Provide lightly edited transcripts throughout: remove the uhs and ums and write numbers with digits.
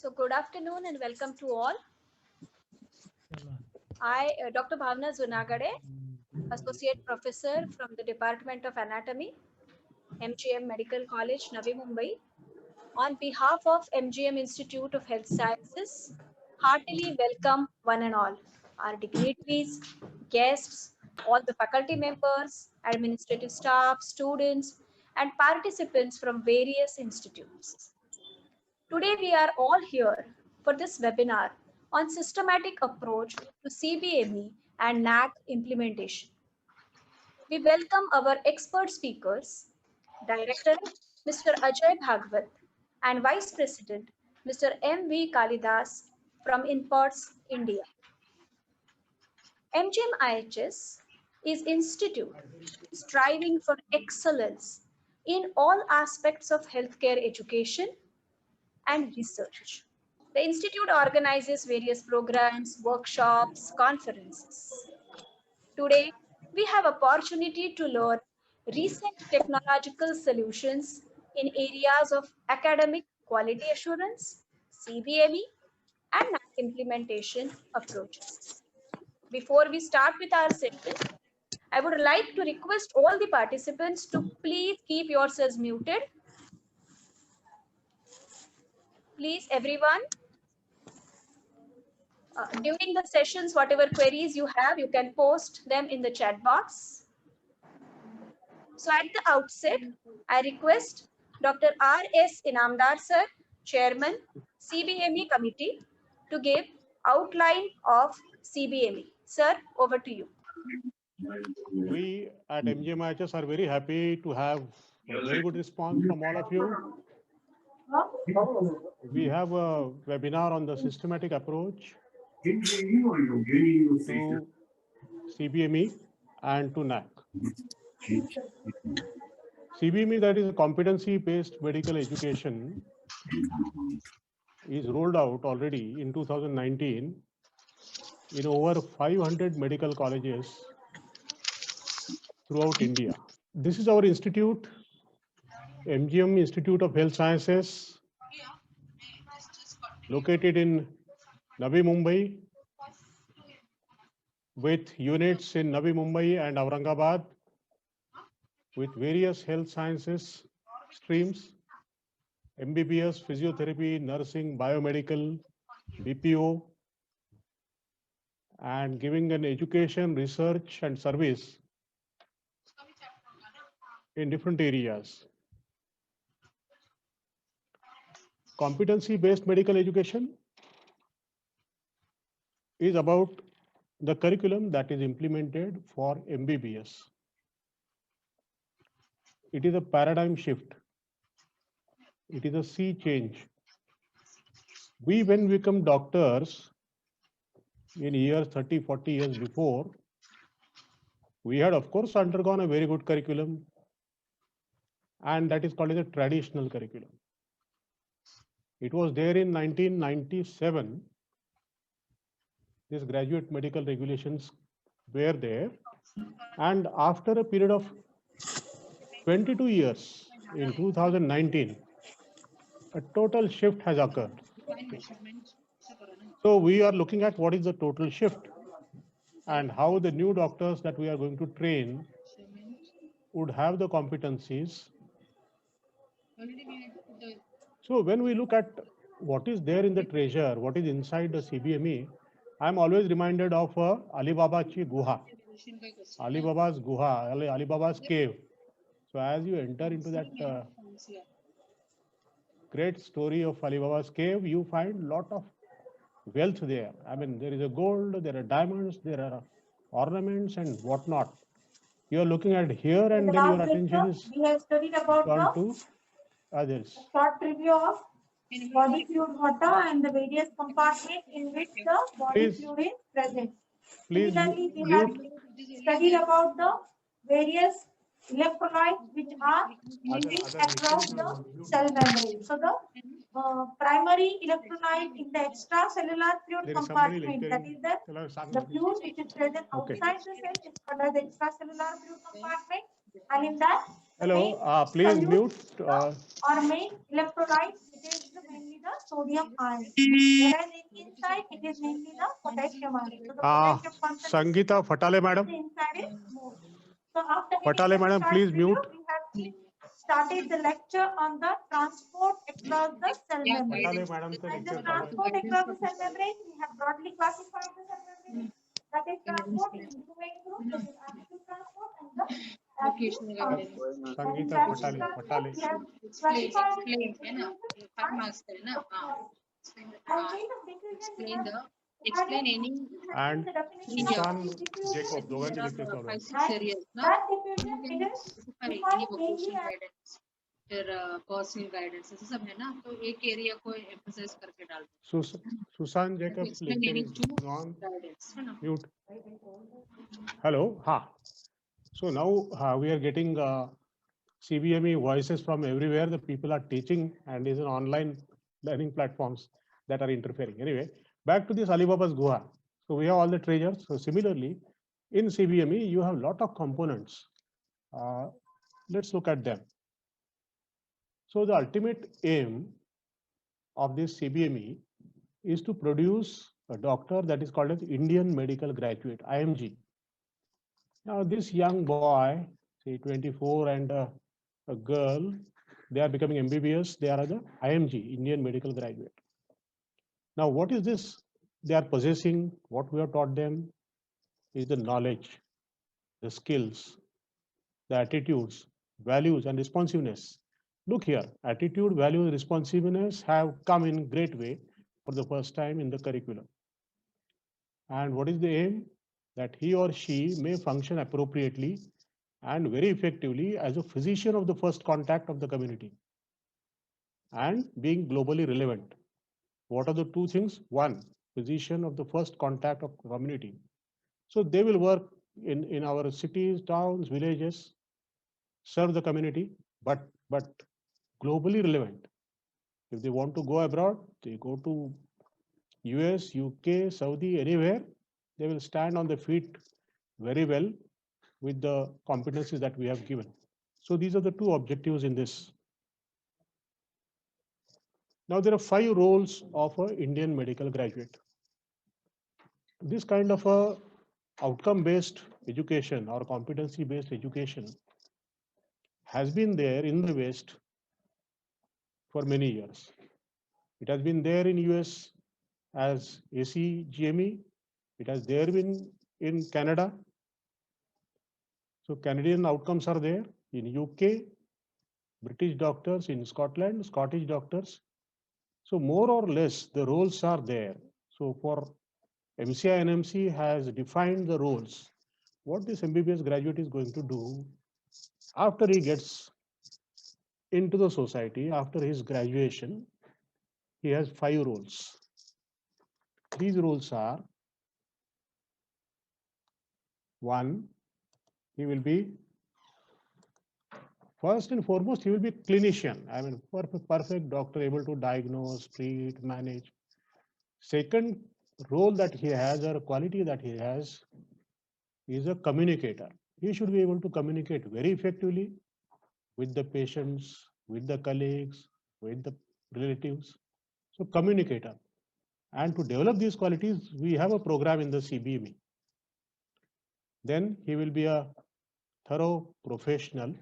So good afternoon and welcome to all. I, Dr. Bhavna Zunagade, Associate Professor from the Department of Anatomy, MGM Medical College, Navi Mumbai, on behalf of MGM Institute of Health Sciences, heartily welcome one and all, our dignitaries, guests, all the faculty members, administrative staff, students, and participants from various institutes. Today we are all here for this webinar on systematic approach to CBME and NAAC implementation. We welcome our expert speakers, Director Mr. Ajay Bhagwat and Vice President Mr. M.V. Kalidas from Imports, India. MGM IHS is institute striving for excellence in all aspects of healthcare education and research. The institute organizes various programs, workshops, conferences. Today, we have opportunity to learn recent technological solutions in areas of academic quality assurance, CBME, and NAAC implementation approaches. Before we start with our session, I would like to request all the participants to please keep yourselves muted. Please, everyone. During the sessions, whatever queries you have, you can post them in the chat box. So at the outset, I request Dr. R.S. Inamdar sir, Chairman, CBME Committee, to give outline of CBME. Sir, over to you. We at MGMIHS are very happy to have a very good response from all of you. We have a webinar on the systematic approach to CBME and to NAAC. CBME, that is a competency-based medical education, is rolled out already in 2019 in over 500 medical colleges throughout India. This is our institute, MGM Institute of Health Sciences, located in Navi Mumbai, with units in Navi Mumbai and Aurangabad, with various health sciences streams, MBBS, physiotherapy, nursing, biomedical, BPO, and giving an education, research, and service in different areas. Competency-based medical education is about the curriculum that is implemented for MBBS. It is a paradigm shift. It is a sea change. We, when we become doctors in years 30, 40 years before, we had of course undergone a very good curriculum, and that is called as a traditional curriculum. It was there in 1997. These graduate medical regulations were there, and after a period of 22 years, in 2019, a total shift has occurred. So we are looking at what is the total shift and how the new doctors that we are going to train would have the competencies. So when we look at what is there in the treasure, what is inside the CBME, I'm always reminded of Alibaba Chi Guha, Alibaba's Guha, Alibaba's cave. So as you enter into that great story of Alibaba's cave, you find lot of wealth there. I mean, there is a gold, there are diamonds, there are ornaments and whatnot. You are looking at here, and then your attention is we have studied about turned to others. short review of body fluid water and the various compartments in which the body fluid is present. Please Similarly, we have studied about the various electrolytes which are moving across the cell membrane. So the primary electrolyte in the extracellular fluid compartment, that is the fluid which is present outside the cell, is called as the extracellular fluid compartment, and in that Hello, please mute. or main electrolyte, it is mainly the sodium ion. Whereas inside it is mainly the potassium ion. So the potassium concentration Sangeeta Fatale, madam. inside is more. So after Fatale, getting madam, this please video, mute. we have started the lecture on the transport across the cell membrane. Fatale, madam, से And the lecture चालू है. transport across the cell membrane, we have broadly classified the cell membrane. That is transport in two main groups, that is active transport and the passive transport. And in Sangeeta passive Fatale, transport, Fatale. we have classified it into diffusion and storage. And way of diffusion, we have And the definition of Susan diffusion. Jacob, दोघांची lecture चालू आहे. And that diffusion, it is defined mainly as personal guidance ऐसे सब है ना, तो एक area को एम्फसाइज करके डाल Susan Jacob lecture is on guidance है ना. mute. Hello. Ha. So now we are getting CBME voices from everywhere. The people are teaching and is an online learning platforms that are interfering. Anyway, back to this Alibaba's Guha. So we have all the treasures. So similarly, in CBME, you have lot of components. Let's look at them. So the ultimate aim of this CBME is to produce a doctor that is called as Indian medical graduate, IMG. Now this young boy, say 24, and a girl, they are becoming MBBS, they are the IMG, Indian medical graduate. Now what is this they are possessing? What we have taught them is the knowledge, the skills, the attitudes, values, and responsiveness. Look here, attitude, values, responsiveness have come in great way for the first time in the curriculum. And what is the aim? That he or she may function appropriately and very effectively as a physician of the first contact of the community and being globally relevant. What are the two things? One, physician of the first contact of community. So they will work in our cities, towns, villages, serve the community, but globally relevant. If they want to go abroad, they go to US, UK, Saudi, anywhere, they will stand on their feet very well with the competencies that we have given. So these are the two objectives in this. Now there are 5 roles of an Indian medical graduate. This kind of a outcome-based education or competency-based education has been there in the West for many years. It has been there in US as ACGME. It has there been in Canada. So Canadian outcomes are there in UK, British doctors in Scotland, Scottish doctors. So more or less the roles are there. So for MCI NMC has defined the roles. What this MBBS graduate is going to do after he gets into the society, after his graduation, he has 5 roles. These roles are: 1, he will be, first and foremost, he will be clinician. I mean, perfect doctor, able to diagnose, treat, manage. Second role that he has, or quality that he has, is a communicator. He should be able to communicate very effectively with the patients, with the colleagues, with the relatives. So communicator. And to develop these qualities, we have a program in the CBME. Then he will be a thorough professional.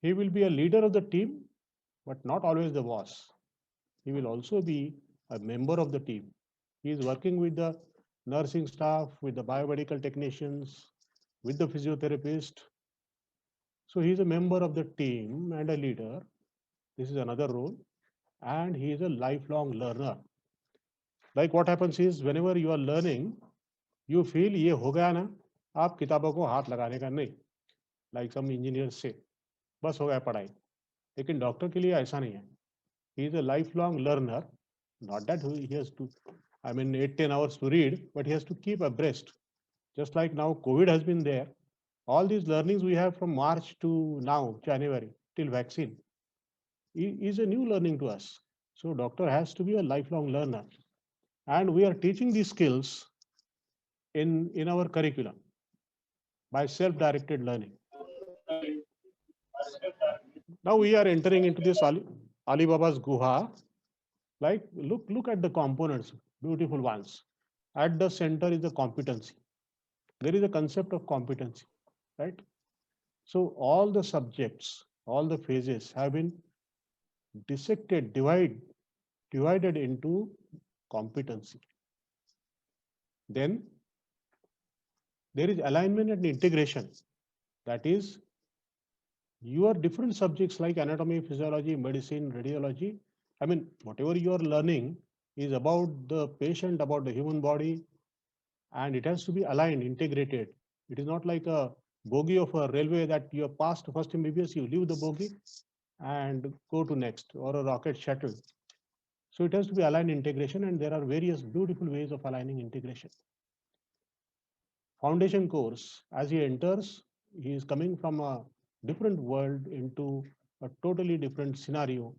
He will be a leader of the team, but not always the boss. He will also be a member of the team. He is working with the nursing staff, with the biomedical technicians, with the physiotherapist. So he is a member of the team and a leader. This is another role. And he is a lifelong learner. Like what happens is, whenever you are learning, you feel ये हो गया ना, आप किताबों को हाथ लगाने का नहीं. Like some engineers say, बस हो गया पढ़ाई. लेकिन डॉक्टर के लिए ऐसा नहीं है. He is a lifelong learner. Not that he has to, 8-10 hours to read, but he has to keep abreast. Just like now COVID has been there, all these learnings we have from March to now, January, till vaccine, is a new learning to us. So doctor has to be a lifelong learner. And we are teaching these skills in our curriculum by self-directed learning. Now we are entering into this Alibaba's Guha. Like look at the components, beautiful ones. At the center is the competency. There is a concept of competency, right? So all the subjects, all the phases have been dissected, divided into competency. Then there is alignment and integration. That is, your different subjects like anatomy, physiology, medicine, radiology. I mean, whatever you are learning is about the patient, about the human body, and it has to be aligned, integrated. It is not like a bogie of a railway that you have passed first MBBS, you leave the bogie and go to next, or a rocket shuttle. So it has to be aligned integration, and there are various beautiful ways of aligning integration. Foundation course, as he enters, he is coming from a different world into a totally different scenario.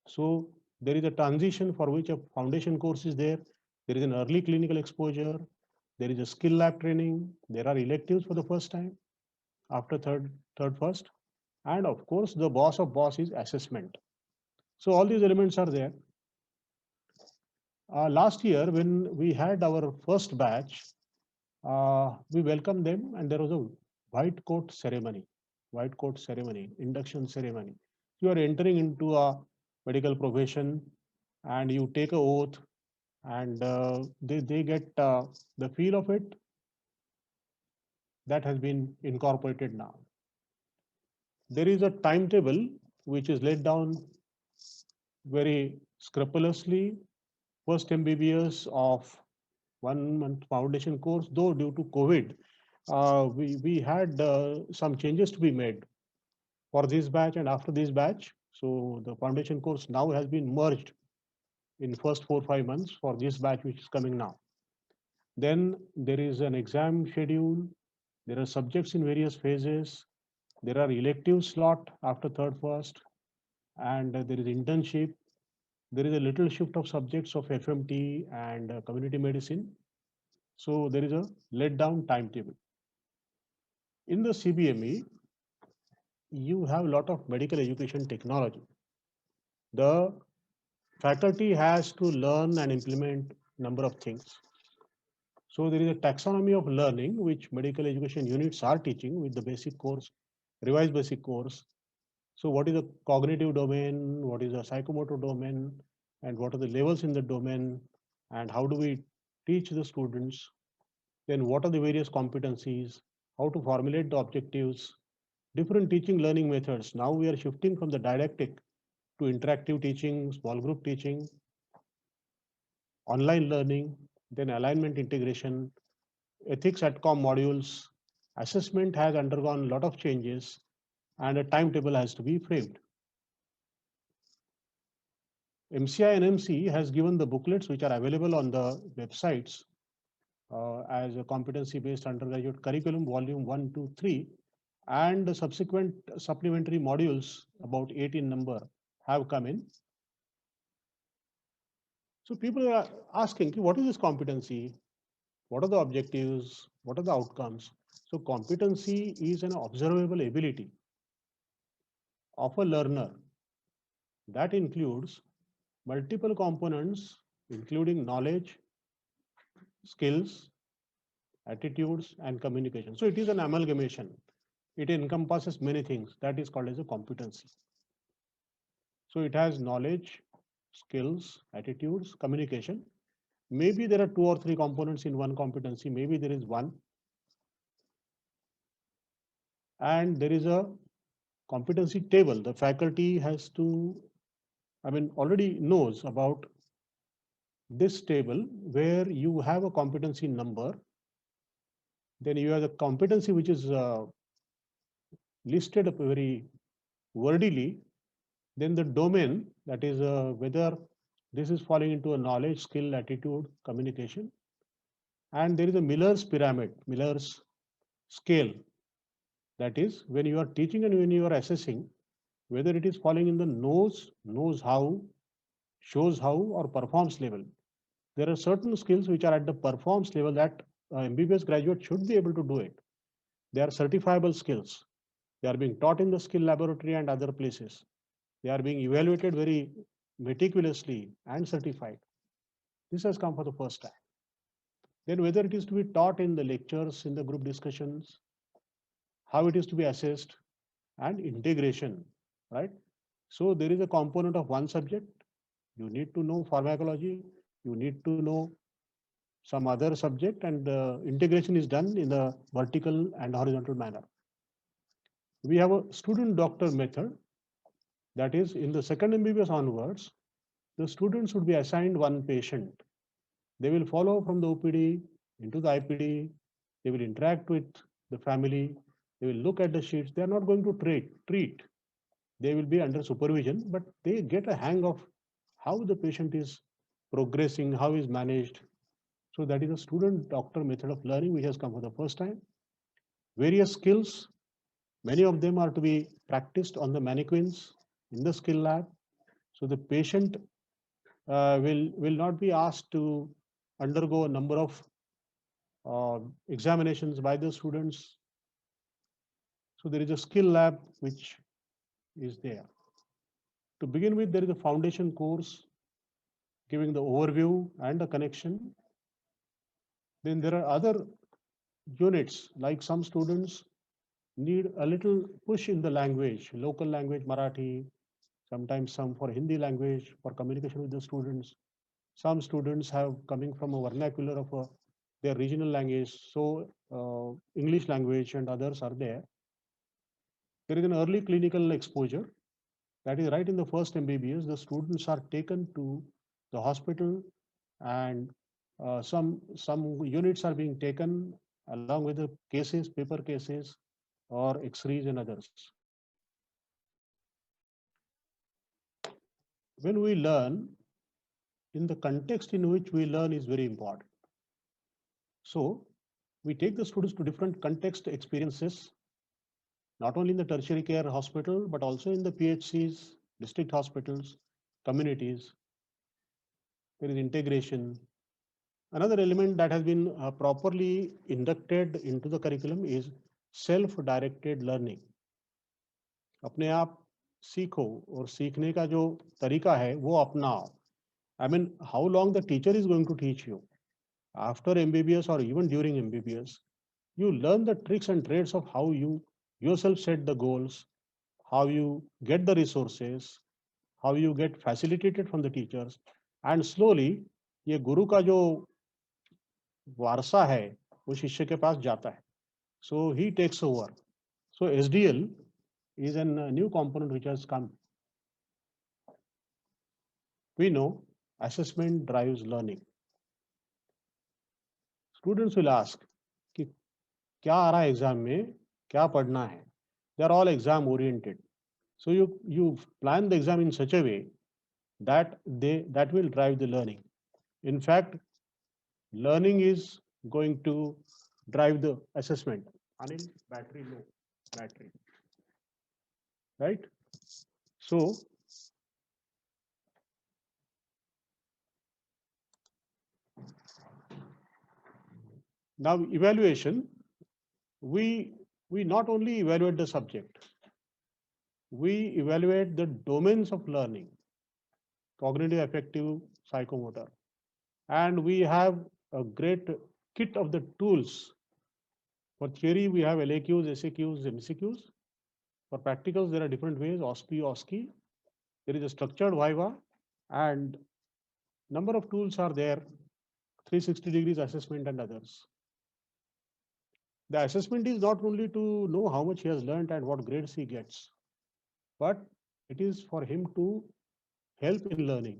So there is a transition for which a foundation course is there. There is an early clinical exposure. There is a skill lab training. There are electives for the first time after third first. And of course, the boss of boss is assessment. So all these elements are there. Last year, when we had our first batch, we welcomed them, and there was a white coat ceremony, induction ceremony. You are entering into a medical profession, and you take a oath, and they get the feel of it. That has been incorporated now. There is a timetable which is laid down very scrupulously. First MBBS of 1 month foundation course, though due to COVID, we had some changes to be made for this batch and after this batch. So the foundation course now has been merged in first 4-5 months for this batch which is coming now. Then there is an exam schedule. There are subjects in various phases. There are elective slot after third first, and there is internship. There is a little shift of subjects of FMT and community medicine. So there is a let down timetable. In the CBME, you have a lot of medical education technology. The faculty has to learn and implement number of things. So there is a taxonomy of learning which medical education units are teaching with the basic course, revised basic course. So what is the cognitive domain, what is the psychomotor domain, and what are the levels in the domain, and how do we teach the students? Then what are the various competencies, how to formulate the objectives, different teaching learning methods. Now we are shifting from the didactic to interactive teaching, small group teaching, online learning, then alignment integration, ethics ATCOM modules. Assessment has undergone a lot of changes, and a timetable has to be framed. MCI and MC has given the booklets which are available on the websites as a competency-based undergraduate curriculum, volume 1, 2, 3, and the subsequent supplementary modules, about 8 in number, have come in. So people are asking, what is this competency? What are the objectives? What are the outcomes? So competency is an observable ability of a learner that includes multiple components, including knowledge, skills, attitudes, and communication. So it is an amalgamation. It encompasses many things. That is called as a competency. So it has knowledge, skills, attitudes, communication. Maybe there are 2 or 3 components in one competency. Maybe there is one. And there is a competency table. The faculty has to, already knows about this table where you have a competency number. Then you have the competency which is listed up very wordily. Then the domain, that is whether this is falling into a knowledge, skill, attitude, communication. And there is a Miller's pyramid, Miller's scale. That is when you are teaching and when you are assessing, whether it is falling in the knows how, shows how, or performs level. There are certain skills which are at the performs level that MBBS graduate should be able to do it. They are certifiable skills. They are being taught in the skill laboratory and other places. They are being evaluated very meticulously and certified. This has come for the first time. Then whether it is to be taught in the lectures, in the group discussions, how it is to be assessed, and integration, right? So there is a component of one subject. You need to know pharmacology, you need to know some other subject, and the integration is done in the vertical and horizontal manner. We have a student doctor method, that is in the second MBBS onwards, the students should be assigned one patient. They will follow from the OPD into the IPD, they will interact with the family, they will look at the sheets. They are not going to treat. They will be under supervision, but they get a hang of how the patient is progressing, how is managed. So that is a student doctor method of learning which has come for the first time. Various skills, many of them are to be practiced on the mannequins in the skill lab. So the patient will not be asked to undergo a number of examinations by the students. So there is a skill lab which is there. To begin with, there is a foundation course giving the overview and a connection. Then there are other units, like some students need a little push in the language, local language, Marathi, sometimes some for Hindi language, for communication with the students. Some students have coming from a vernacular of their regional language, so English language and others are there. There is an early clinical exposure. That is right in the first MBBS, the students are taken to the hospital, and some units are being taken along with the cases, paper cases, or X-rays and others. When we learn, in the context in which we learn is very important. So we take the students to different context experiences, not only in the tertiary care hospital, but also in the PHCs, district hospitals, communities. There is integration. Another element that has been properly inducted into the curriculum is self-directed learning. अपने आप सीखो, और सीखने का जो तरीका है वो अपनाओ. I mean, how long the teacher is going to teach you after MBBS or even during MBBS, you learn the tricks and trades of how you yourself set the goals, how you get the resources, how you get facilitated from the teachers, and slowly ये गुरु का जो वारसा है वो शिष्य के पास जाता है. So he takes over. So SDL is a new component which has come. We know assessment drives learning. Students will ask कि क्या आ रहा है एग्जाम में, क्या पढ़ना है. They are all exam oriented. So you plan the exam in such a way that will drive the learning. In fact, learning is going to drive the assessment. Anil, battery low, battery. Right? So now evaluation, we not only evaluate the subject, we evaluate the domains of learning, cognitive, affective, psychomotor, and we have a great kit of the tools. For theory, we have LAQs, SAQs, MCQs. For practicals, there are different ways, OSCE, OSCE. There is a structured Viva, and number of tools are there, 360 degrees assessment and others. The assessment is not only to know how much he has learned and what grades he gets, but it is for him to help in learning.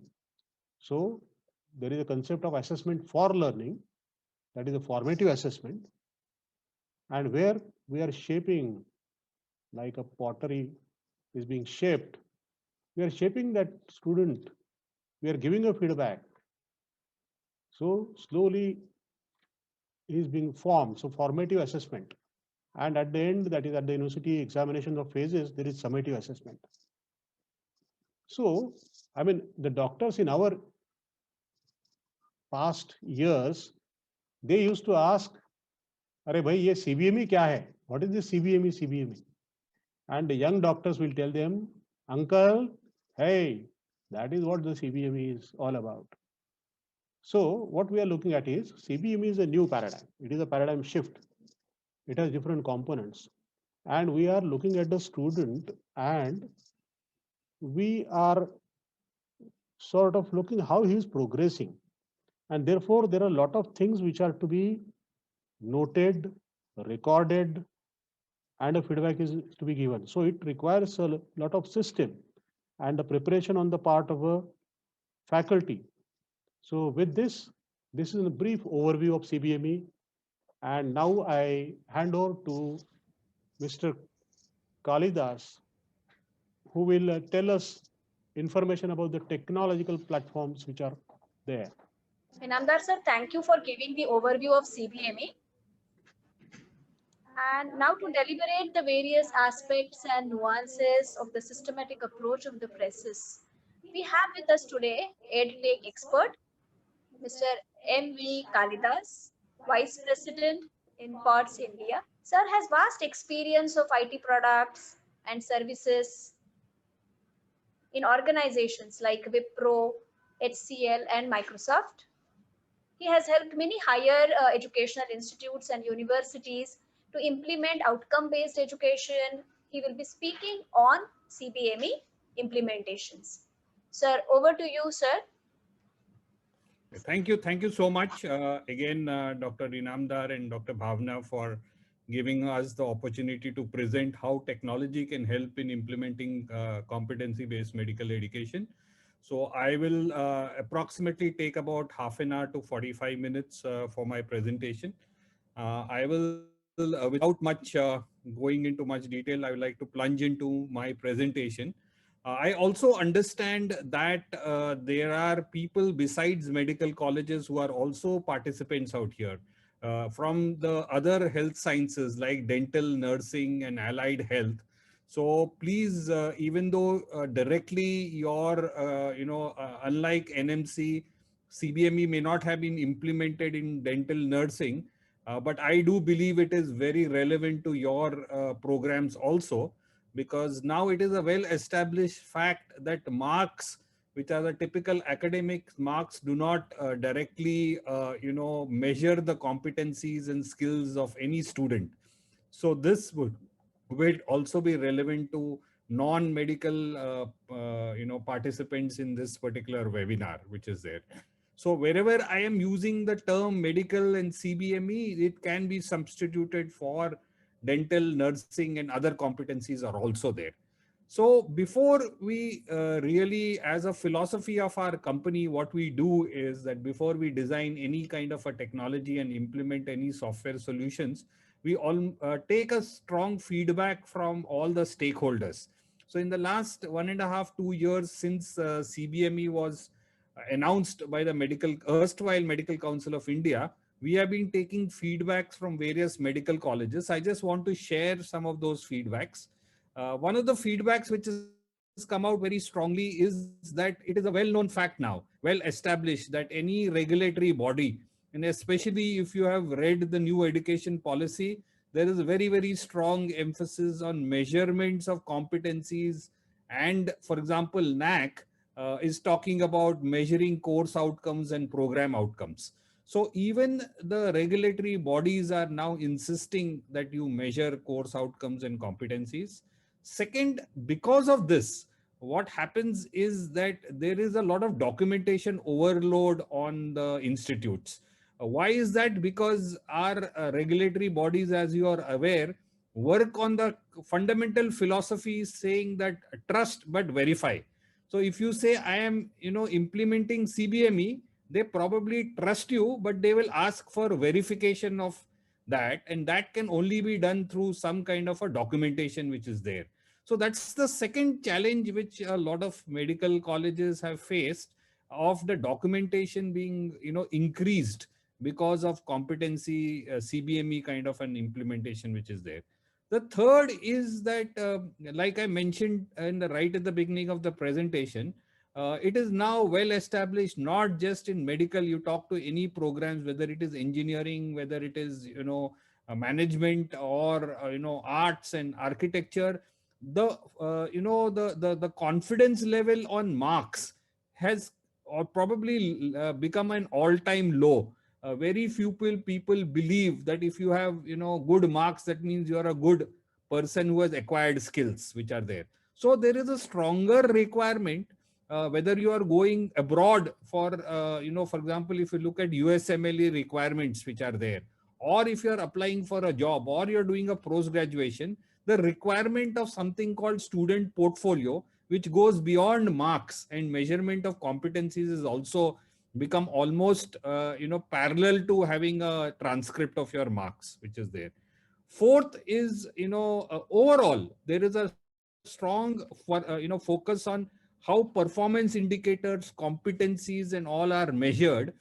So there is a concept of assessment for learning, that is a formative assessment, and where we are shaping, like a pottery is being shaped, we are shaping that student, we are giving a feedback. So slowly he is being formed. So formative assessment. And at the end, that is at the university examination of phases, there is summative assessment. So, I mean, the doctors in our past years, they used to ask, अरे भाई ये CBME क्या है? What is this CBME, CBME? And the young doctors will tell them, uncle, hey, That is what the CBME is all about. So what we are looking at is CBME is a new paradigm. It is a paradigm shift. It has different components. And we are looking at the student, and we are sort of looking how he is progressing. And therefore, there are a lot of things which are to be noted, recorded, and a feedback is to be given. So it requires a lot of system and the preparation on the part of a faculty. So with this is a brief overview of CBME. And now I hand over to Mr. Kalidas, who will tell us information about the technological platforms which are there. Inamdar sir, thank you for giving the overview of CBME. And now to deliberate the various aspects and nuances of the systematic approach of the presses, we have with us today EdTech expert, Mr. M.V. Kalidas, Vice President in POTS India. Sir has vast experience of IT products and services in organizations like Wipro, HCL, and Microsoft. He has helped many higher educational institutes and universities to implement outcome-based education. He will be speaking on CBME implementations. Sir, over to you, sir. Thank you so much again, Dr. Inamdar and Dr. Bhavna for giving us the opportunity to present how technology can help in implementing competency-based medical education. So I will approximately take about half an hour to 45 minutes for my presentation. I will, without much going into much detail, I would like to plunge into my presentation. I also understand that there are people besides medical colleges who are also participants out here from the other health sciences like dental, nursing, and allied health. So please, even though directly your, unlike NMC, CBME may not have been implemented in dental nursing, but I do believe it is very relevant to your programs also, because now it is a well established fact that marks, which are the typical academic marks, do not directly measure the competencies and skills of any student. So this would also be relevant to non-medical participants in this particular webinar which is there. So wherever I am using the term medical and CBME, it can be substituted for dental, nursing, and other competencies are also there. So before we really, as a philosophy of our company, what we do is that before we design any kind of a technology and implement any software solutions, we all take a strong feedback from all the stakeholders. So in the last 1.5, 2 years since CBME was announced by the erstwhile Medical Council of India, we have been taking feedbacks from various medical colleges. I just want to share some of those feedbacks. One of the feedbacks which has come out very strongly is that it is a well-known fact now, well established, that any regulatory body, and especially if you have read the new education policy, there is a very, very strong emphasis on measurements of competencies. And for example, NAAC is talking about measuring course outcomes and program outcomes. So even the regulatory bodies are now insisting that you measure course outcomes and competencies. Second, because of this, what happens is that there is a lot of documentation overload on the institutes. Why is that? Because our regulatory bodies, as you are aware, work on the fundamental philosophy saying that trust but verify. So if you say I am, implementing CBME, they probably trust you, but they will ask for verification of that, and that can only be done through some kind of a documentation which is there. So that's the second challenge which a lot of medical colleges have faced, of the documentation being increased because of competency CBME kind of an implementation which is there. The third is that, like I mentioned in the right at the beginning of the presentation, it is now well established, not just in medical. You talk to any programs, whether it is engineering, whether it is management, or arts and architecture, the the confidence level on marks has or probably become an all-time low. Very few people believe that if you have, good marks, that means you are a good person who has acquired skills which are there. So there is a stronger requirement, whether you are going abroad for, for example, if you look at USMLE requirements which are there, or if you are applying for a job, or you're doing a post graduation, the requirement of something called student portfolio, which goes beyond marks and measurement of competencies, is also become almost parallel to having a transcript of your marks which is there. Fourth is, overall there is a strong focus on how performance indicators, competencies and all are measured.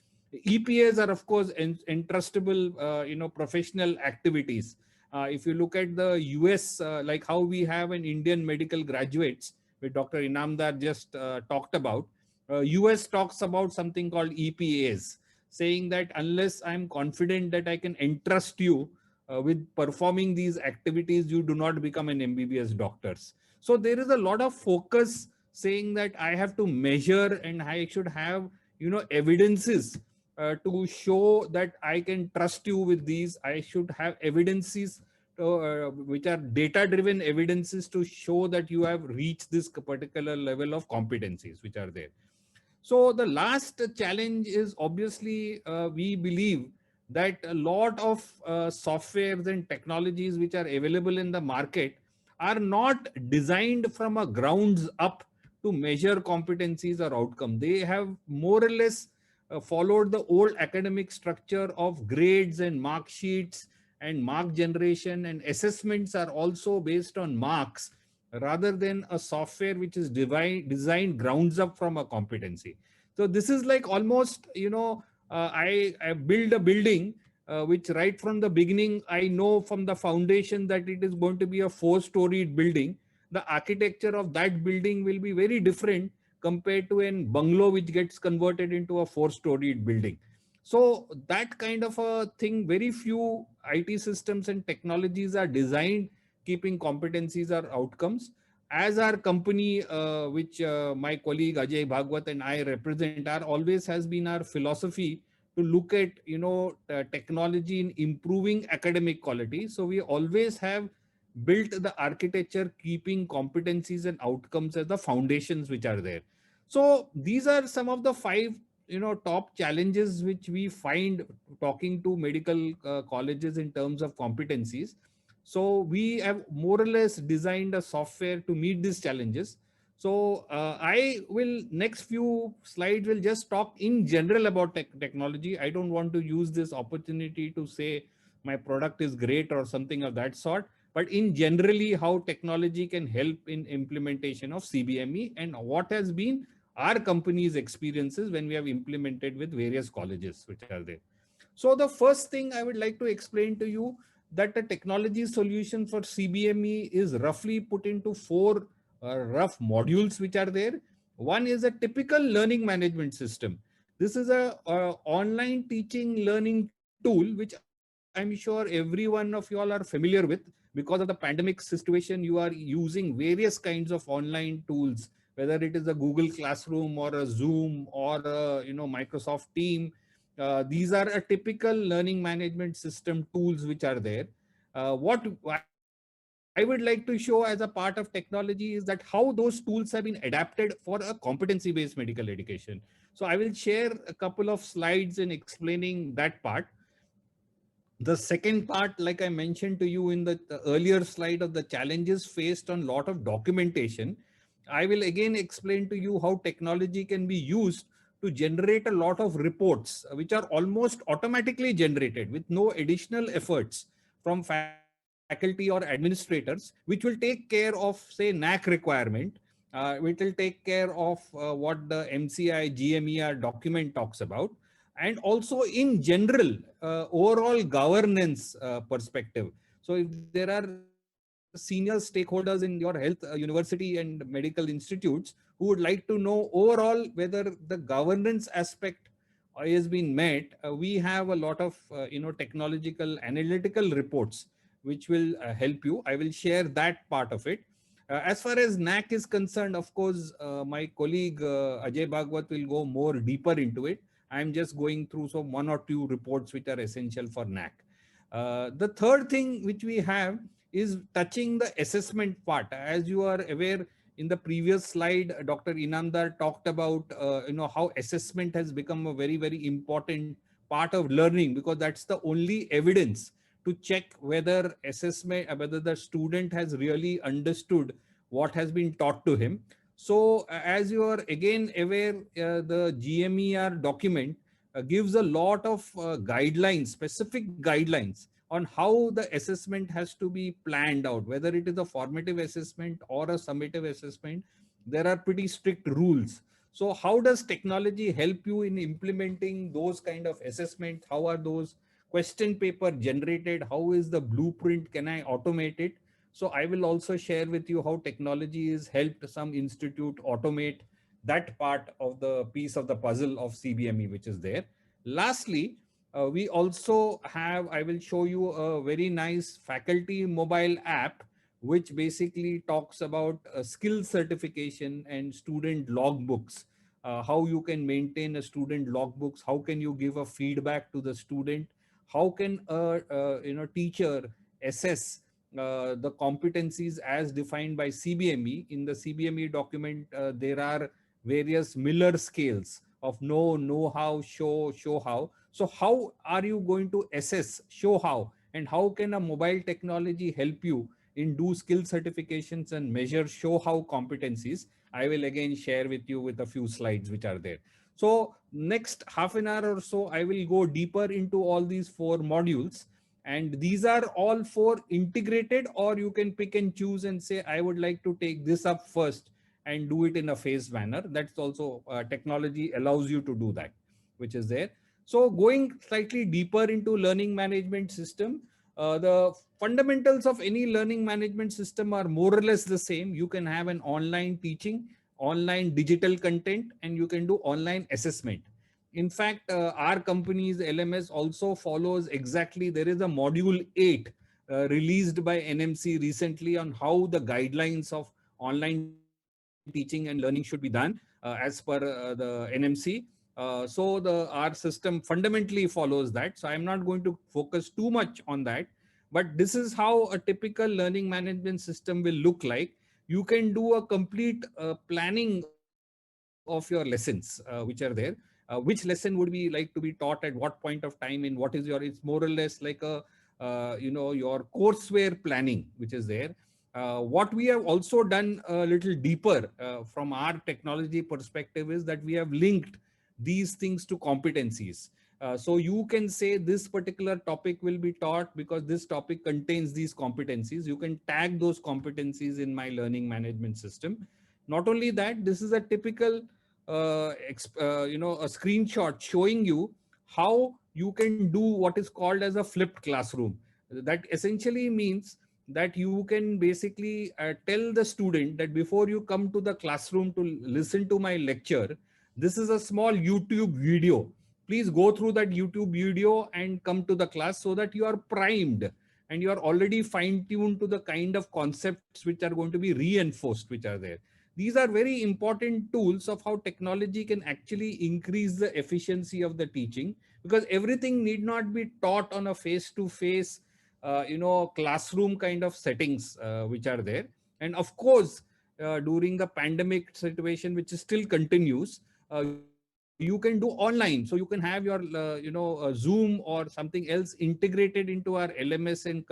EPAs are of course entrustable professional activities. If you look at the US, like how we have an Indian medical graduates, which Dr. Inamdar just talked about, US talks about something called EPAs, saying that unless I'm confident that I can entrust you with performing these activities, you do not become an MBBS doctors. So there is a lot of focus saying that I have to measure and I should have, evidences to show that I can trust you with these. I should have evidences which are data driven evidences to show that you have reached this particular level of competencies which are there. So the last challenge is obviously we believe that a lot of softwares and technologies which are available in the market are not designed from a grounds up to measure competencies or outcome. They have more or less followed the old academic structure of grades and mark sheets and mark generation, and assessments are also based on marks rather than a software which is designed grounds up from a competency. So this is like almost, I build a building which right from the beginning, I know from the foundation that it is going to be a 4-storied building. The architecture of that building will be very different compared to an bungalow which gets converted into a 4-storied building. So that kind of a thing, very few IT systems and technologies are designed keeping competencies or outcomes. As our company, which my colleague Ajay Bhagwat and I represent, our always has been our philosophy to look at technology in improving academic quality. So we always have built the architecture keeping competencies and outcomes as the foundations which are there. So these are some of the 5 top challenges which we find talking to medical colleges in terms of competencies. So we have more or less designed a software to meet these challenges. So I will next few slides will just talk in general about technology. I don't want to use this opportunity to say my product is great or something of that sort, but in generally how technology can help in implementation of CBME and what has been our company's experiences when we have implemented with various colleges which are there. So the first thing I would like to explain to you that the technology solution for CBME is roughly put into 4 rough modules which are there. One is a typical learning management system. This is a online teaching learning tool which I'm sure every one of you all are familiar with. Because of the pandemic situation, you are using various kinds of online tools, whether it is a Google Classroom or a Zoom or a, Microsoft Team. These are a typical learning management system tools which are there. What I would like to show as a part of technology is that how those tools have been adapted for a competency-based medical education. So I will share a couple of slides in explaining that part. The second part, like I mentioned to you in the earlier slide of the challenges faced on lot of documentation, I will again explain to you how technology can be used to generate a lot of reports, which are almost automatically generated with no additional efforts from faculty or administrators, which will take care of, say, NAAC requirement, which will take care of what the MCI GMER document talks about, and also in general overall governance perspective. So if there are senior stakeholders in your health university and medical institutes who would like to know overall whether the governance aspect has been met, we have a lot of technological analytical reports which will help you. I will share that part of it. As far as NAC is concerned, of course, my colleague Ajay Bhagwat will go more deeper into it. I'm just going through some one or two reports which are essential for NAC. The third thing which we have is touching the assessment part. As you are aware, in the previous slide, Dr. Inamdar talked about how assessment has become a very, very important part of learning, because that's the only evidence to check whether assessment, whether the student has really understood what has been taught to him. So as you are again aware, the GMER document gives a lot of guidelines, specific guidelines on how the assessment has to be planned out, whether it is a formative assessment or a summative assessment. There are pretty strict rules. So how does technology help you in implementing those kind of assessments? How are those question paper generated? How is the blueprint? Can I automate it? So I will also share with you how technology has helped some institute automate that part of the piece of the puzzle of CBME, which is there. Lastly, we also have, I will show you a very nice faculty mobile app, which basically talks about skill certification and student logbooks. How you can maintain a student logbooks, how can you give a feedback to the student, how can a teacher assess the competencies as defined by CBME. In the CBME document, there are various Miller scales of know how, show how. So how are you going to assess show how, and how can a mobile technology help you in do skill certifications and measure show how competencies? I will again share with you with a few slides which are there. So next half an hour or so, I will go deeper into all these four modules, and these are all four integrated, or you can pick and choose and say, I would like to take this up first and do it in a phased manner. That's also technology allows you to do that, which is there. So going slightly deeper into learning management system, the fundamentals of any learning management system are more or less the same. You can have an online teaching, online digital content, and you can do online assessment. In fact, our company's LMS also follows exactly. There is a module 8 released by NMC recently on how the guidelines of online teaching and learning should be done as per the NMC. Our system fundamentally follows that. So I'm not going to focus too much on that. But this is how a typical learning management system will look like. You can do a complete planning of your lessons, which are there. Which lesson would be like to be taught at what point of time, in what is your, it's more or less like a your courseware planning, which is there. What we have also done a little deeper from our technology perspective is that we have linked these things to competencies. So you can say this particular topic will be taught because this topic contains these competencies. You can tag those competencies in my learning management system. Not only that, this is a typical a screenshot showing you how you can do what is called as a flipped classroom. That essentially means that you can basically tell the student that before you come to the classroom to listen to my lecture, this is a small YouTube video. Please go through that YouTube video and come to the class, so that you are primed and you are already fine tuned to the kind of concepts which are going to be reinforced, which are there. These are very important tools of how technology can actually increase the efficiency of the teaching, because everything need not be taught on a face-to-face classroom kind of settings which are there. And of course, during the pandemic situation, which is still continues, you can do online. So you can have your Zoom or something else integrated into our LMS and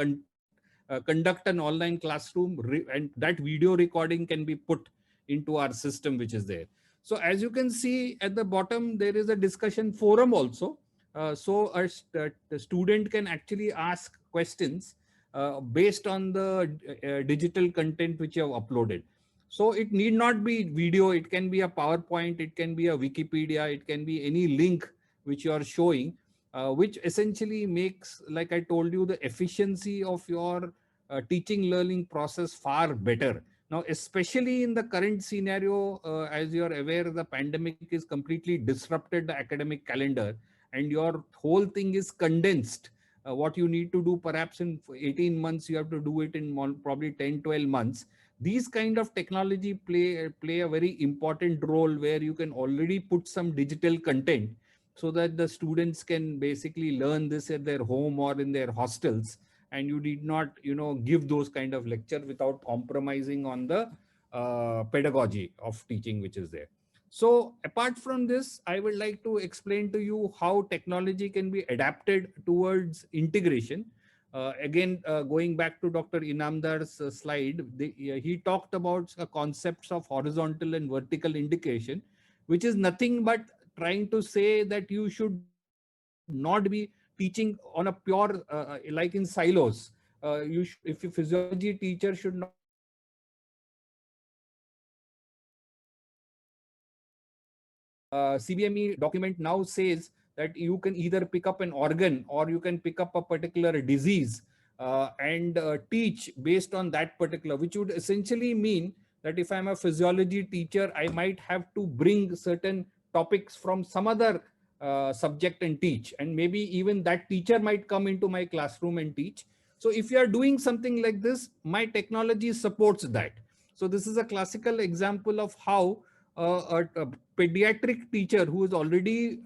conduct an online classroom, and that video recording can be put into our system, which is there. So as you can see at the bottom, there is a discussion forum also. The student can actually ask questions based on the digital content which you have uploaded. So it need not be video. It can be a PowerPoint. It can be a Wikipedia. It can be any link which you are showing, which essentially makes, like I told you, the efficiency of your teaching learning process far better. Now, especially in the current scenario, as you're aware, the pandemic is completely disrupted the academic calendar, and your whole thing is condensed. What you need to do perhaps in 18 months, you have to do it in probably 10, 12 months. these kind of technology play a very important role, where you can already put some digital content so that the students can basically learn this at their home or in their hostels, and you did not give those kind of lecture without compromising on the pedagogy of teaching which is there. So apart from this, I would like to explain to you how technology can be adapted towards integration. Again, going back to Dr. Inamdar's slide, he talked about concepts of horizontal and vertical integration, which is nothing but trying to say that you should not be teaching on a pure, like in silos. If a physiology teacher should not be teaching CBME document now says that you can either pick up an organ or you can pick up a particular disease and teach based on that particular, which would essentially mean that if I'm a physiology teacher, I might have to bring certain topics from some other subject and teach, and maybe even that teacher might come into my classroom and teach. So if you are doing something like this, my technology supports that. So this is a classical example of how a pediatric teacher who has already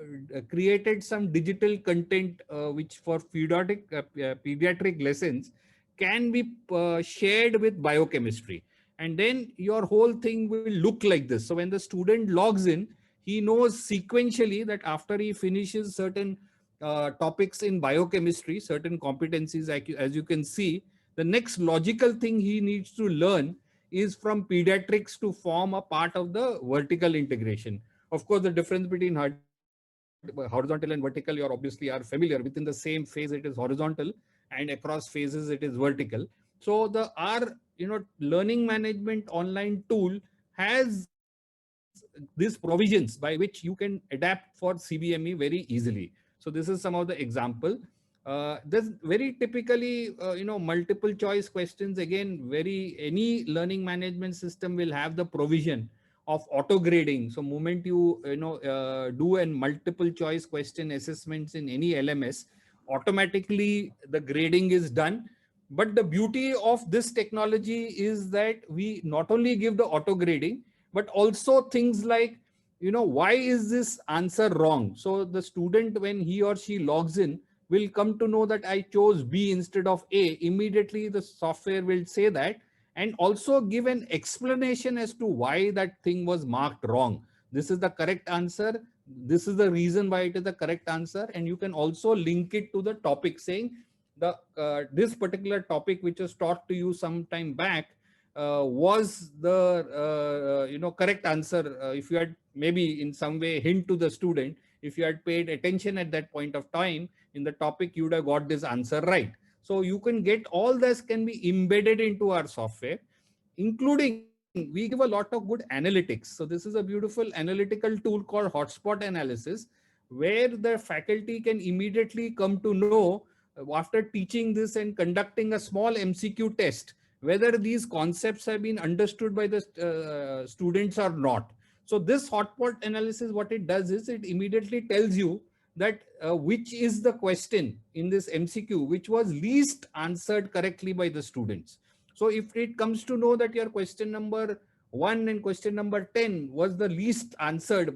created some digital content which for pediatric lessons can be shared with biochemistry, and then your whole thing will look like this. So when the student logs in, he knows sequentially that after he finishes certain topics in biochemistry, certain competencies, as you can see, the next logical thing he needs to learn is from pediatrics to form a part of the vertical integration. Of course, the difference between horizontal and vertical, you obviously are familiar. Within the same phase, it is horizontal, and across phases, it is vertical. So the our learning management online tool has these provisions by which you can adapt for CBME very easily. So this is some of the example. There's very typically, multiple choice questions. Again, any learning management system will have the provision of auto grading. So moment do a multiple choice question assessments in any LMS, automatically the grading is done. But the beauty of this technology is that we not only give the auto grading, but also things like, why is this answer wrong? So the student, when he or she logs in, will come to know that I chose B instead of A. Immediately the software will say that, and also give an explanation as to why that thing was marked wrong. This is the correct answer. This is the reason why it is the correct answer. And you can also link it to the topic, saying this particular topic which was taught to you some time back was the correct answer. If you had maybe in some way hint to the student, if you had paid attention at that point of time in the topic, you would have got this answer right. So you can get all this can be embedded into our software, including we give a lot of good analytics. So this is a beautiful analytical tool called hotspot analysis, where the faculty can immediately come to know after teaching this and conducting a small MCQ test whether these concepts have been understood by the students or not. So this hotspot analysis, what it does is it immediately tells you that which is the question in this MCQ which was least answered correctly by the students. So if it comes to know that your question number 1 and question number 10 was the least answered,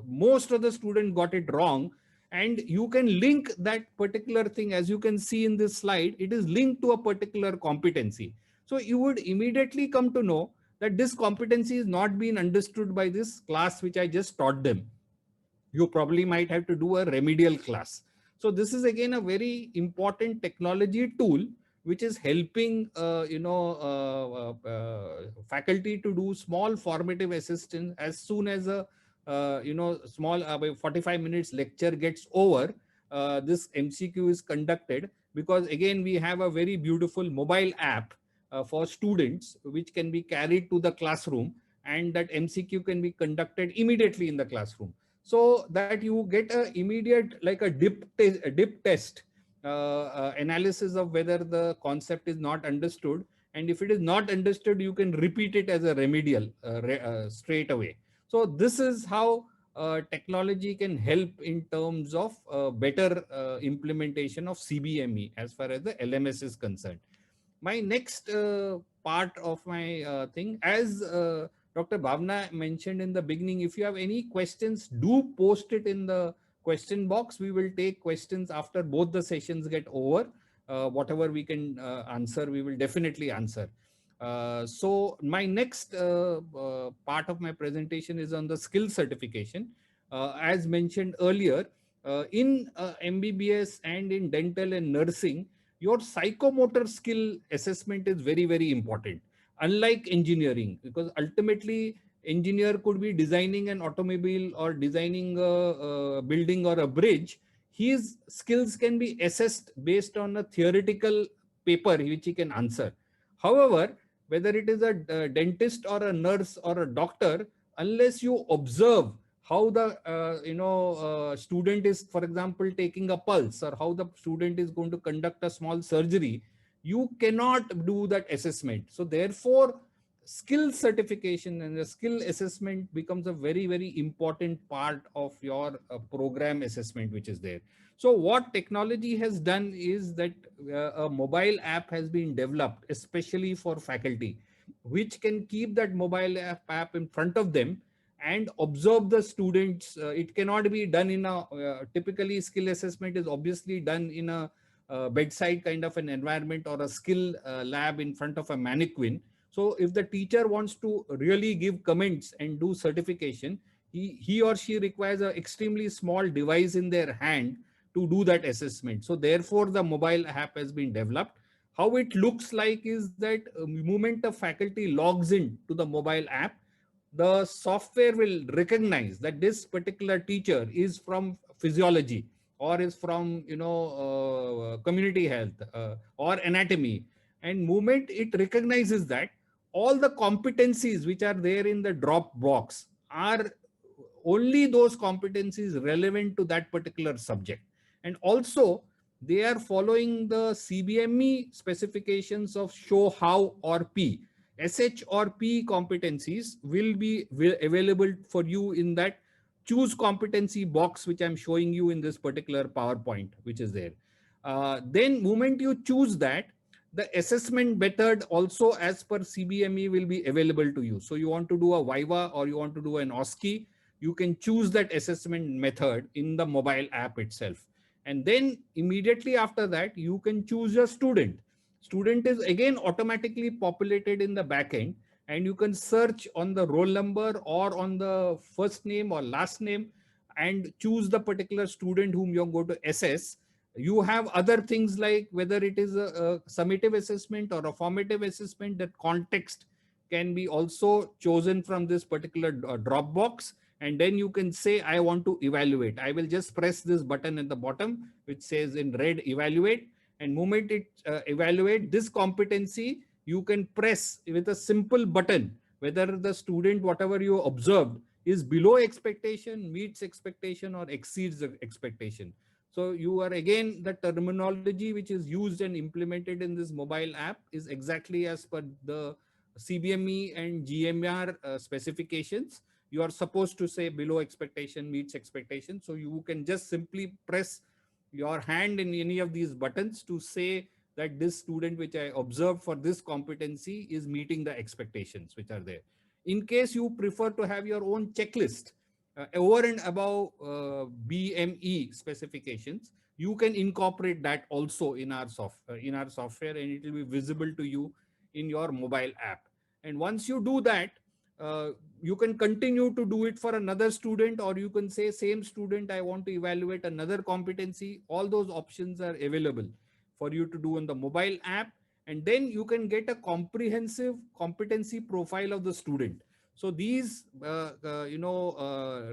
most of the students got it wrong, and you can link that particular thing, as you can see in this slide, it is linked to a particular competency. So you would immediately come to know that this competency is not being understood by this class which I just taught them. You probably might have to do a remedial class. So this is again a very important technology tool which is helping faculty to do small formative assistance as soon as a small 45 minutes lecture gets over. This MCQ is conducted, because again we have a very beautiful mobile app for students which can be carried to the classroom, and that MCQ can be conducted immediately in the classroom, so that you get a immediate like a dip test analysis of whether the concept is not understood, and if it is not understood, you can repeat it as a remedial straight away. So this is how technology can help in terms of better implementation of CBME as far as the LMS is concerned. My next part of my thing. As Dr. Bhavna mentioned in the beginning, if you have any questions, do post it in the question box. We will take questions after both the sessions get over. Whatever we can answer, we will definitely answer. So my next part of my presentation is on the skill certification. As mentioned earlier, in MBBS and in dental and nursing, your psychomotor skill assessment is very, very important. Unlike engineering, because ultimately engineer could be designing an automobile or designing a building or a bridge. His skills can be assessed based on a theoretical paper which he can answer. However, whether it is a dentist or a nurse or a doctor, unless you observe how the student is, for example, taking a pulse, or how the student is going to conduct a small surgery, you cannot do that assessment. So therefore, skill certification and the skill assessment becomes a very, very important part of your program assessment which is there. So what technology has done is that a mobile app has been developed especially for faculty, which can keep that mobile app in front of them and observe the students. It cannot be done in a typically skill assessment is obviously done in a bedside kind of an environment or a skill lab in front of a mannequin. So if the teacher wants to really give comments and do certification, he or she requires an extremely small device in their hand to do that assessment. So therefore, the mobile app has been developed. How it looks like is that moment the faculty logs in to the mobile app, the software will recognize that this particular teacher is from physiology, or is from community health, or anatomy. And moment it recognizes that, all the competencies which are there in the drop box are only those competencies relevant to that particular subject. And also they are following the CBME specifications of show, how, or P. SH or P competencies will be available for you in that choose competency box, which I'm showing you in this particular PowerPoint, which is there. Then moment you choose that, the assessment method also as per CBME will be available to you. So you want to do a Viva or you want to do an OSCE, you can choose that assessment method in the mobile app itself. And then immediately after that, you can choose your student. Student is again automatically populated in the backend, and you can search on the roll number or on the first name or last name and choose the particular student whom you're going to assess. You have other things like whether it is a summative assessment or a formative assessment, that context can be also chosen from this particular drop box. And then you can say, I want to evaluate. I will just press this button at the bottom, which says in red, evaluate. And moment it evaluate this competency, you can press with a simple button whether the student, whatever you observed, is below expectation, meets expectation, or exceeds the expectation. So you are again, the terminology which is used and implemented in this mobile app is exactly as per the CBME and GMR specifications. You are supposed to say below expectation, meets expectation. So you can just simply press your hand in any of these buttons to say that this student which I observed for this competency is meeting the expectations which are there. In case you prefer to have your own checklist over and above BME specifications, you can incorporate that also in our software, and it will be visible to you in your mobile app. And once you do that, you can continue to do it for another student, or you can say, same student, I want to evaluate another competency. All those options are available for you to do on the mobile app. And then you can get a comprehensive competency profile of the student. So these,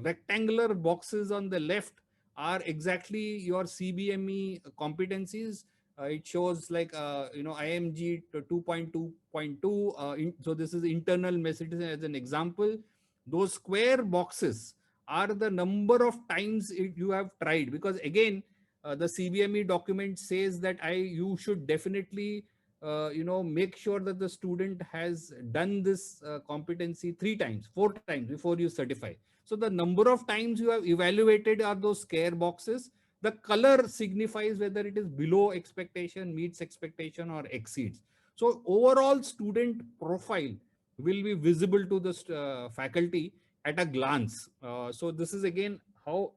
rectangular boxes on the left are exactly your CBME competencies. It shows like, IMG 2.2.2. So this is internal messaging as an example. Those square boxes are the number of times you have tried, because again, the CBME document says that you should definitely make sure that the student has done this competency 3 times, 4 times before you certify. So the number of times you have evaluated are those square boxes. The color signifies whether it is below expectation, meets expectation, or exceeds. So overall student profile will be visible to the faculty at a glance. So this is again how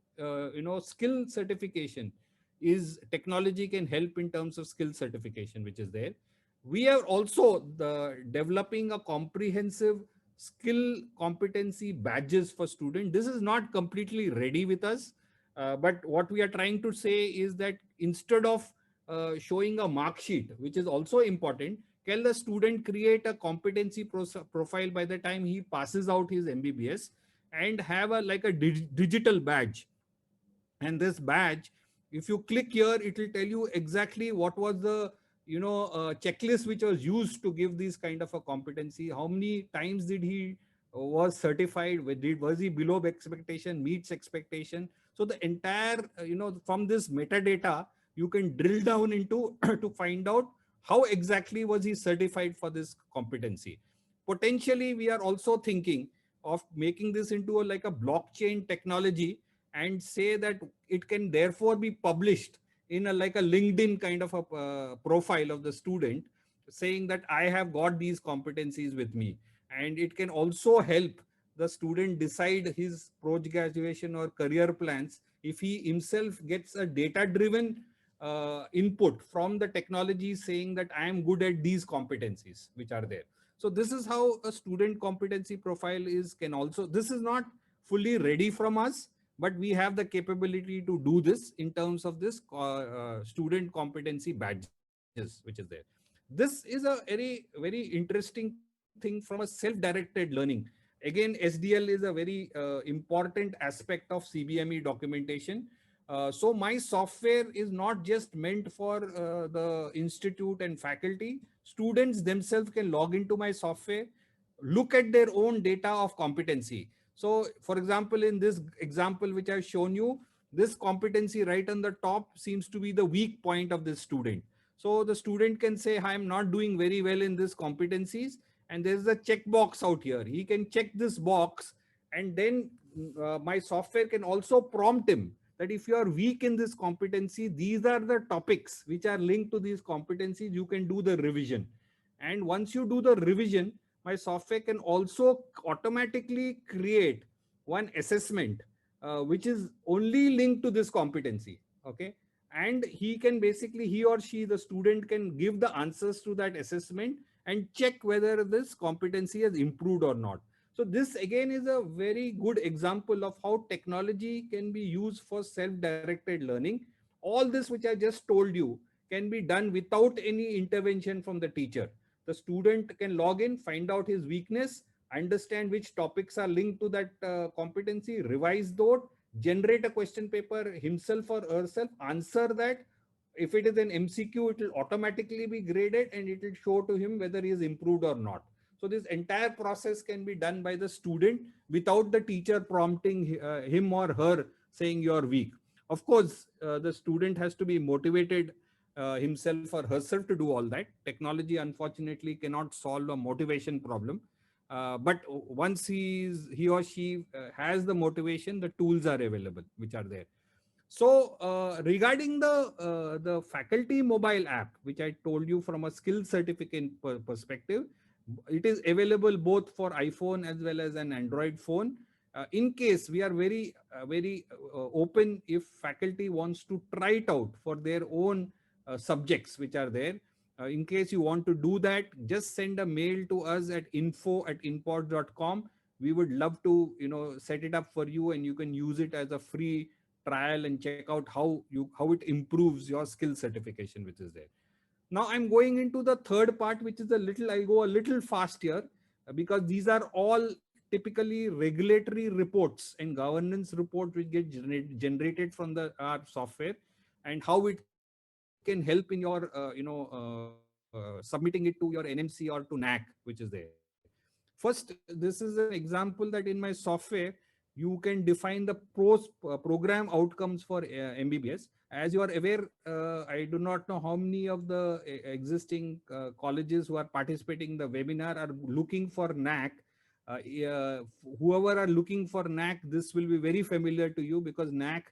skill certification is, technology can help in terms of skill certification, which is there. We are also developing a comprehensive skill competency badges for students. This is not completely ready with us, but what we are trying to say is that instead of showing a mark sheet, which is also important, can the student create a competency profile by the time he passes out his MBBS, and have a like a digital badge. And this badge, if you click here, it will tell you exactly what was the checklist which was used to give these kind of a competency. How many times did he was certified, was he below expectation, meets expectation. So the entire from this metadata you can drill down into to find out how exactly was he certified for this competency. Potentially we are also thinking of making this into like a blockchain technology, and say that it can therefore be published in a like a LinkedIn kind of a profile of the student, saying that I have got these competencies with me. And it can also help the student decide his post graduation or career plans if he himself gets a data driven input from the technology saying that I am good at these competencies which are there. So this is how a student competency profile is, can also, this is not fully ready from us, but we have the capability to do this in terms of this student competency badges which is there. This is a very interesting thing from a self-directed learning. Again, SDL is a very important aspect of CBME documentation. So my software is not just meant for the institute and faculty. Students themselves can log into my software, look at their own data of competency. So for example, in this example which I've shown you, this competency right on the top seems to be the weak point of this student. So the student can say, I am not doing very well in this competencies, and there's a checkbox out here. He can check this box, and then my software can also prompt him that if you are weak in this competency, these are the topics which are linked to these competencies, you can do the revision. And once you do the revision, my software can also automatically create one assessment which is only linked to this competency. Okay. And he can basically, he or she, the student can give the answers to that assessment and check whether this competency has improved or not. So this again is a very good example of how technology can be used for self-directed learning. All this which I just told you can be done without any intervention from the teacher. The student can log in, find out his weakness, understand which topics are linked to that competency, revise those, generate a question paper himself or herself, answer that. If it is an MCQ, it will automatically be graded and it will show to him whether he is improved or not. So this entire process can be done by the student without the teacher prompting him or her saying you're weak. Of course, the student has to be motivated himself or herself to do all that. Technology, unfortunately, cannot solve a motivation problem. But once he or she has the motivation, the tools are available, which are there. So regarding the faculty mobile app, which I told you from a skill certificate perspective, it is available both for iPhone as well as an Android phone. In case we are very open, if faculty wants to try it out for their own subjects which are there. In case you want to do that, just send a mail to us at info@inpod.com. We would love to set it up for you, and you can use it as a free trial and check out how it improves your skill certification which is there. Now I'm going into the third part, which is I'll go a little fast here because these are all typically regulatory reports and governance reports which get generated from our software, and how it can help in your submitting it to your NMC or to NAAC, which is there. First, this is an example that in my software you can define the program outcomes for MBBS. As you are aware, I do not know how many of the existing colleges who are participating in the webinar are looking for NAAC. Whoever are looking for NAAC, this will be very familiar to you because NAAC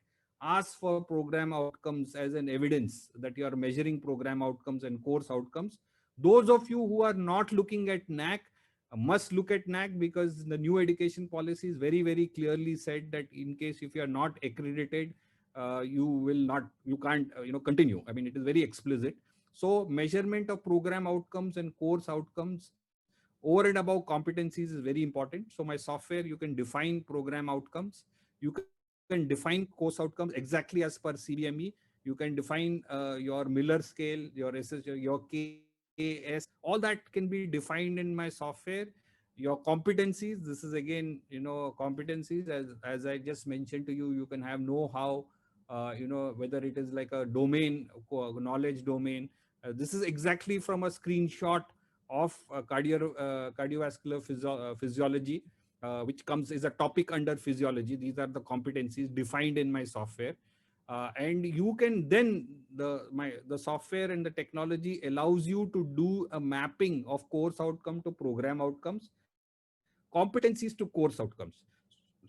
asks for program outcomes as an evidence that you are measuring program outcomes and course outcomes. Those of you who are not looking at NAAC must look at NAAC, because the new education policy is very, very clearly said that in case if you are not accredited, you can't, continue. I mean, it is very explicit. So measurement of program outcomes and course outcomes over and above competencies is very important. So my software, you can define program outcomes. You can define course outcomes exactly as per CBME. You can define your Miller scale, your your KS, all that can be defined in my software. Your competencies, this is again, competencies, as I just mentioned to you, you can have know-how, whether it is like a domain, knowledge domain. This is exactly from a screenshot of cardiovascular physiology, which comes as a topic under physiology. These are the competencies defined in my software. And you can then, the software and the technology allows you to do a mapping of course outcome to program outcomes, competencies to course outcomes.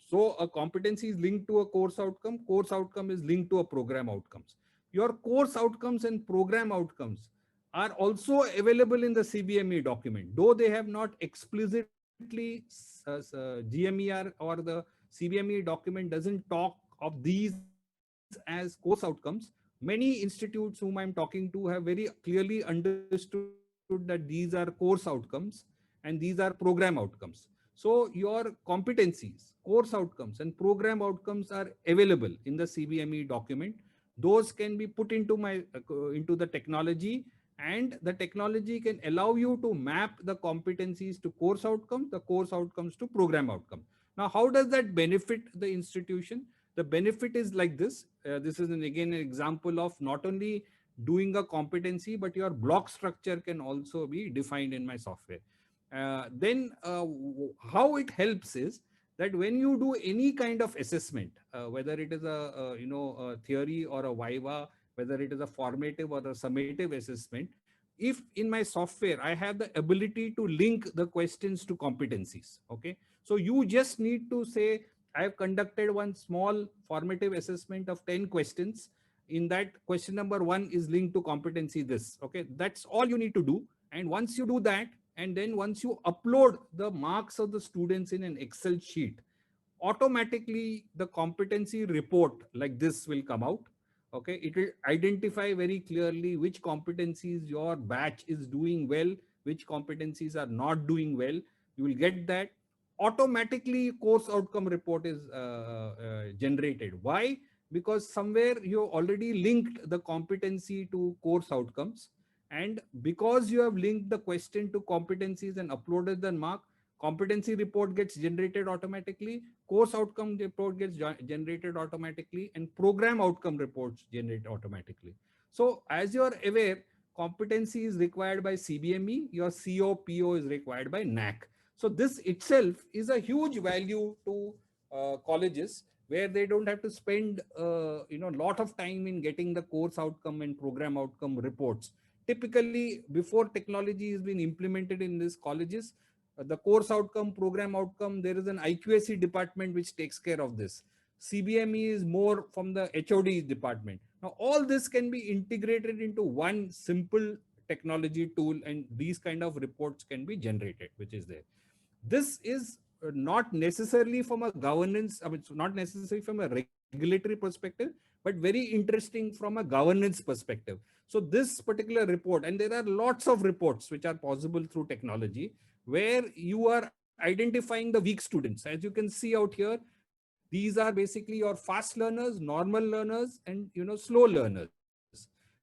So a competency is linked to a course outcome is linked to a program outcomes. Your course outcomes and program outcomes are also available in the CBME document, though they have not explicitly, GMER or the CBME document doesn't talk of these as course outcomes. Many institutes whom I'm talking to have very clearly understood that these are course outcomes and these are program outcomes. So your competencies, course outcomes, and program outcomes are available in the CBME document. Those can be put into the technology, and the technology can allow you to map the competencies to course outcomes, the course outcomes to program outcome. Now, how does that benefit the institution? The benefit is like this. This is again an example of not only doing a competency, but your block structure can also be defined in my software. Then how it helps is that when you do any kind of assessment, whether it is a theory or a viva, whether it is a formative or a summative assessment, if in my software I have the ability to link the questions to competencies, okay, so you just need to say, I have conducted one small formative assessment of 10 questions. In that, question number 1 is linked to competency this, okay, that's all you need to do. And once you do that, and then once you upload the marks of the students in an Excel sheet, automatically the competency report like this will come out. Okay, it will identify very clearly which competencies your batch is doing well, which competencies are not doing well. You will get that. Automatically course outcome report is generated. Why? Because somewhere you already linked the competency to course outcomes, and because you have linked the question to competencies and uploaded the mark, competency report gets generated automatically, course outcome report gets generated automatically, and program outcome reports generate automatically. So as you are aware, competency is required by CBME, your COPO is required by NAAC. So this itself is a huge value to colleges, where they don't have to spend lot of time in getting the course outcome and program outcome reports. Typically, before technology has been implemented in these colleges, the course outcome, program outcome, there is an IQAC department which takes care of this. CBME is more from the HOD department. Now, all this can be integrated into one simple technology tool, and these kind of reports can be generated, which is there. This is not necessarily from a governance, I mean, it's not necessarily from a regulatory perspective, but very interesting from a governance perspective. So this particular report, and there are lots of reports which are possible through technology, where you are identifying the weak students. As you can see out here, these are basically your fast learners, normal learners, and slow learners.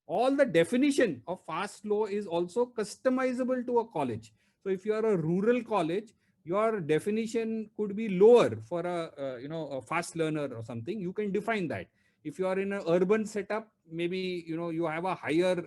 All the definition of fast slow is also customizable to a college. So if you are a rural college, your definition could be lower for a fast learner or something. You can define that. If you are in an urban setup, maybe you have a higher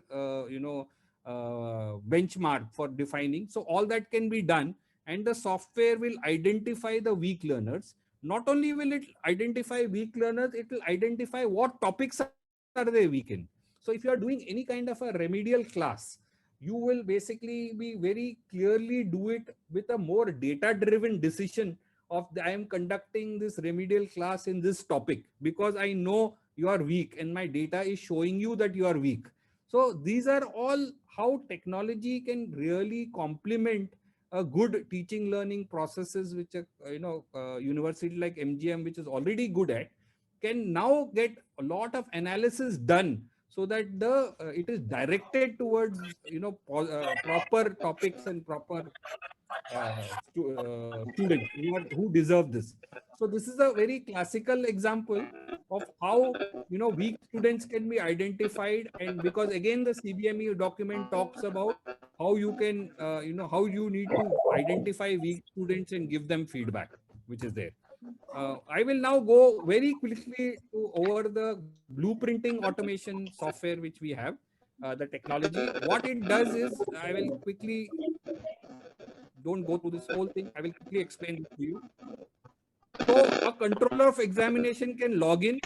benchmark for defining. So all that can be done, and the software will identify the weak learners. Not only will it identify weak learners, it will identify what topics are they weak in. So if you are doing any kind of a remedial class, you will basically be very clearly do it with a more data driven decision of I am conducting this remedial class in this topic because I know you are weak and my data is showing you that you are weak. So these are all how technology can really complement a good teaching learning processes, which a university like MGM, which is already good at, can now get a lot of analysis done, so that the it is directed towards proper topics and proper students who deserve this. So this is a very classical example of how weak students can be identified, and because again the CBME document talks about how you can how you need to identify weak students and give them feedback, which is there. I will now go very quickly over the blueprinting automation software which we have, the technology. What it does is, I will quickly, don't go through this whole thing. I will quickly explain it to you. So a controller of examination can log in.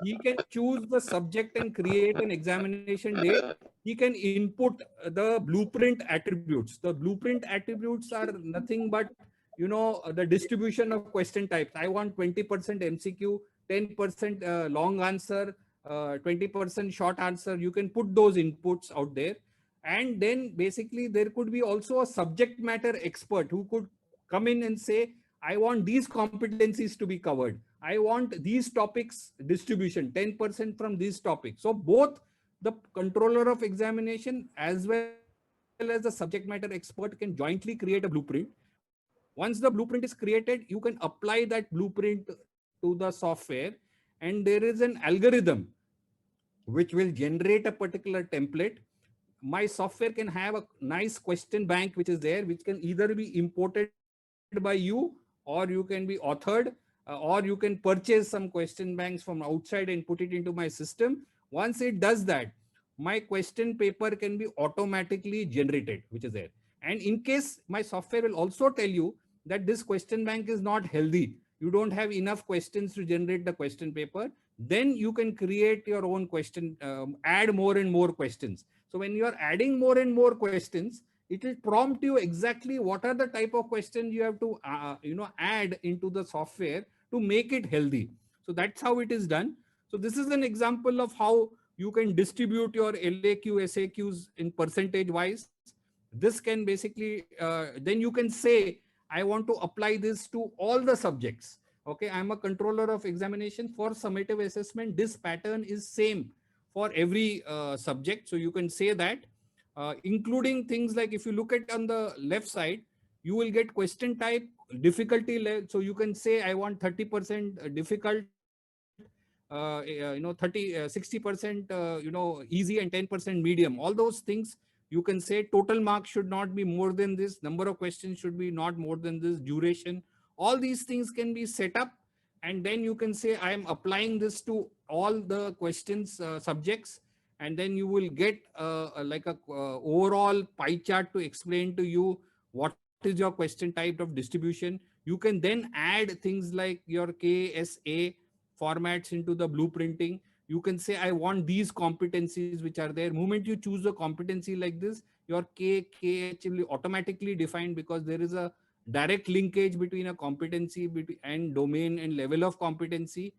He can choose the subject and create an examination date. He can input the blueprint attributes. The blueprint attributes are nothing but, the distribution of question types. I want 20% MCQ, 10% long answer, 20% short answer. You can put those inputs out there. And then basically there could be also a subject matter expert who could come in and say, I want these competencies to be covered. I want these topics distribution, 10% from these topics. So both the controller of examination as well as the subject matter expert can jointly create a blueprint. Once the blueprint is created, you can apply that blueprint to the software, and there is an algorithm which will generate a particular template. My software can have a nice question bank which is there, which can either be imported by you, or you can be authored, or you can purchase some question banks from outside and put it into my system. Once it does that, my question paper can be automatically generated, which is there. And in case, my software will also tell you that this question bank is not healthy, you don't have enough questions to generate the question paper, then you can create your own question, add more and more questions. So when you are adding more and more questions, it will prompt you exactly what are the type of questions you have to add into the software to make it healthy. So that's how it is done. So this is an example of how you can distribute your LAQ SAQs in percentage wise. This can basically then you can say, I want to apply this to all the subjects. Okay, I'm a controller of examination for summative assessment. This pattern is same for every subject. So you can say that, including things like, if you look at on the left side, you will get question type, difficulty level. So you can say, I want 30% difficult, 60% easy, and 10% medium. All those things you can say. Total marks should not be more than this, number of questions should be not more than this, duration. All these things can be set up, and then you can say, I am applying this to all the questions subjects, and then you will get like a overall pie chart to explain to you what is your question type of distribution. You can then add things like your KSA formats into the blueprinting. You can say, I want these competencies which are there. Moment you choose a competency like this, your KH will be automatically defined, because there is a direct linkage between a competency and domain and level of competency,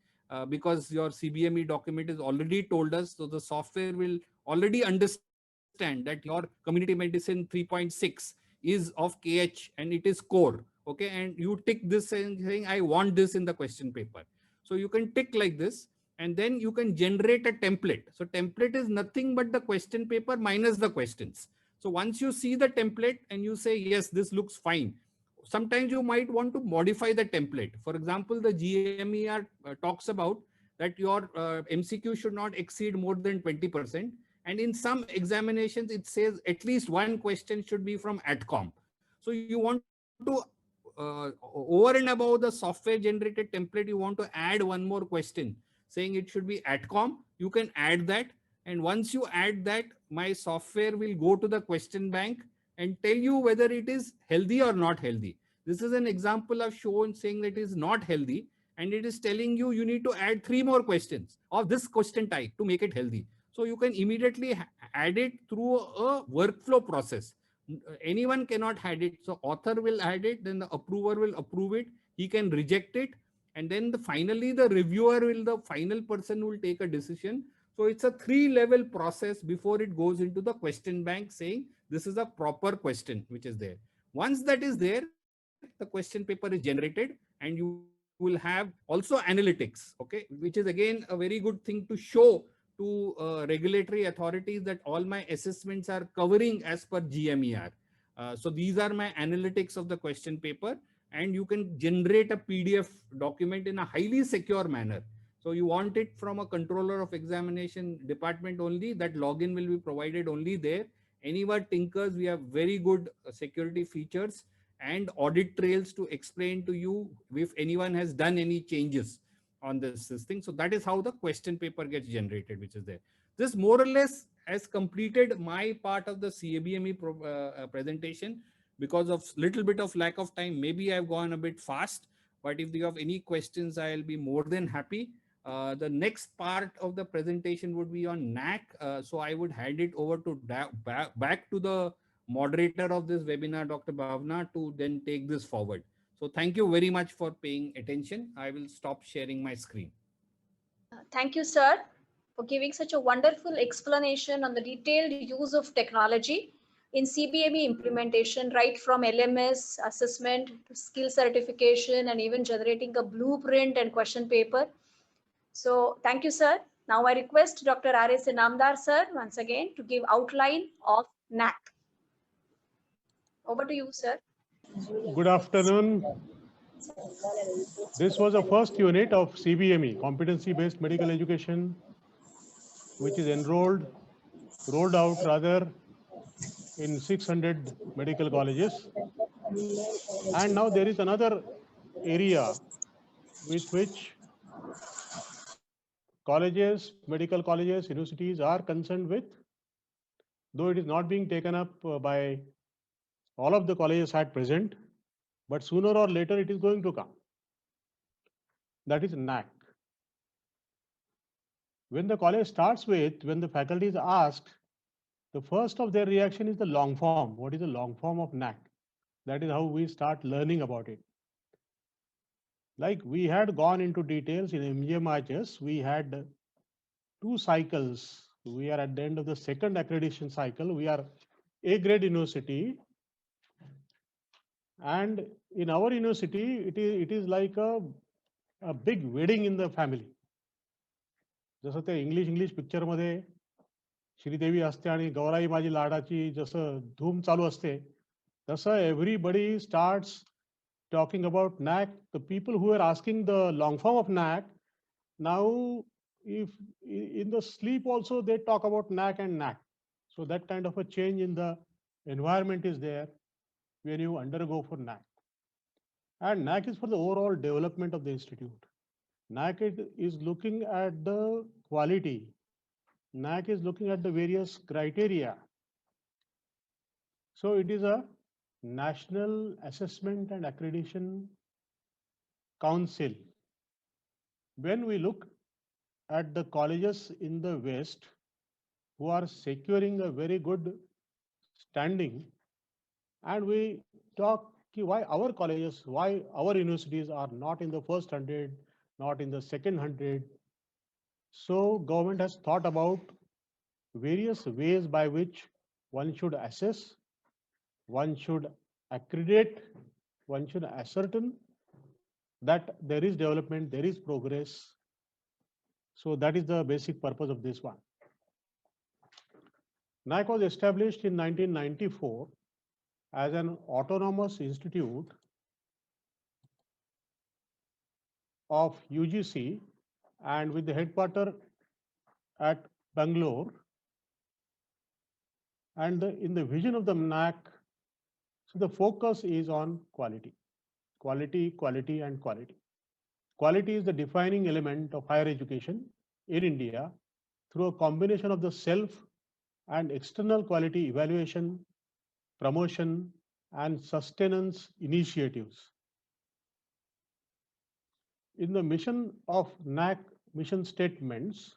because your CBME document is already told us. So the software will already understand that your community medicine 3.6 is of KH and it is core. Okay, and you tick this saying, I want this in the question paper. So you can tick like this, and then you can generate a template. So template is nothing but the question paper minus the questions. So once you see the template and you say, yes, this looks fine, sometimes you might want to modify the template. For example, the GMER talks about that your MCQ should not exceed more than 20%. And in some examinations, it says at least one question should be from ATCOM. So you want to, over and above the software generated template, you want to add one more question saying it should be ATCOM. You can add that. And once you add that, my software will go to the question bank and tell you whether it is healthy or not healthy. This is an example I've shown saying that it is not healthy, and it is telling you you need to add 3 more questions of this question type to make it healthy. So you can immediately add it through a workflow process. Anyone cannot add it. So author will add it, then the approver will approve it, he can reject it, and then finally the reviewer will, the final person will take a decision. So it's a 3-level process before it goes into the question bank saying this is a proper question which is there. Once that is there, the question paper is generated and you will have also analytics, okay, which is again a very good thing to show to regulatory authorities that all my assessments are covering as per GMER. So these are my analytics of the question paper, and you can generate a PDF document in a highly secure manner. So you want it from a controller of examination department only, that login will be provided only there. Anyone tinkers, we have very good security features and audit trails to explain to you if anyone has done any changes on this thing. So that is how the question paper gets generated, which is there. This more or less has completed my part of the CBME presentation. Because of little bit of lack of time, maybe I've gone a bit fast, but if you have any questions, I'll be more than happy. The next part of the presentation would be on NAAC. So I would hand it over to back to the moderator of this webinar, Dr. Bhavna, to then take this forward. So thank you very much for paying attention. I will stop sharing my screen. Thank you, sir, for giving such a wonderful explanation on the detailed use of technology in CBME implementation, right from LMS assessment to skill certification and even generating a blueprint and question paper. So thank you, sir. Now I request Dr. R.S. Inamdar, sir, once again to give outline of NAAC. Over to you, sir. Good afternoon. This was the first unit of CBME, competency-based medical education, which is rolled out rather in 600 medical colleges. And now there is another area with which colleges, medical colleges, universities are concerned with, though it is not being taken up by all of the colleges at present, but sooner or later it is going to come. That is NAAC. When the college starts with, when the faculty is asked, the first of their reaction is the long form. What is the long form of NAAC? That is how we start learning about it. Like we had gone into details in MGMIHS, we had 2 cycles. We are at the end of the second accreditation cycle. We are A grade university. And in our university, it is like a big wedding in the family. जसं ते English picture मध्ये श्रीदेवी असते आणि गौराई माझी लाडाची जसं धूम चालू असते, तसं everybody starts talking about NAAC. The people who are asking the long form of NAAC, now if in the sleep also they talk about NAAC and NAAC. So that kind of a change in the environment is there when you undergo for NAAC. And NAAC is for the overall development of the institute. NAAC is looking at the quality. NAAC is looking at the various criteria. So it is a National Assessment and Accreditation Council. When we look at the colleges in the West who are securing a very good standing, and we talk why our colleges, why our universities are not in the first 100, not in the second 100. So government has thought about various ways by which one should assess, one should accredit, one should ascertain that there is development, there is progress. So that is the basic purpose of this one. NAAC was established in 1994 as an autonomous institute of UGC and with the headquarters at Bangalore. And in the vision of the NAAC, so the focus is on quality, quality, quality, and quality. Quality is the defining element of higher education in India through a combination of the self and external quality evaluation, promotion, and sustenance initiatives. In the mission of NAAC mission statements,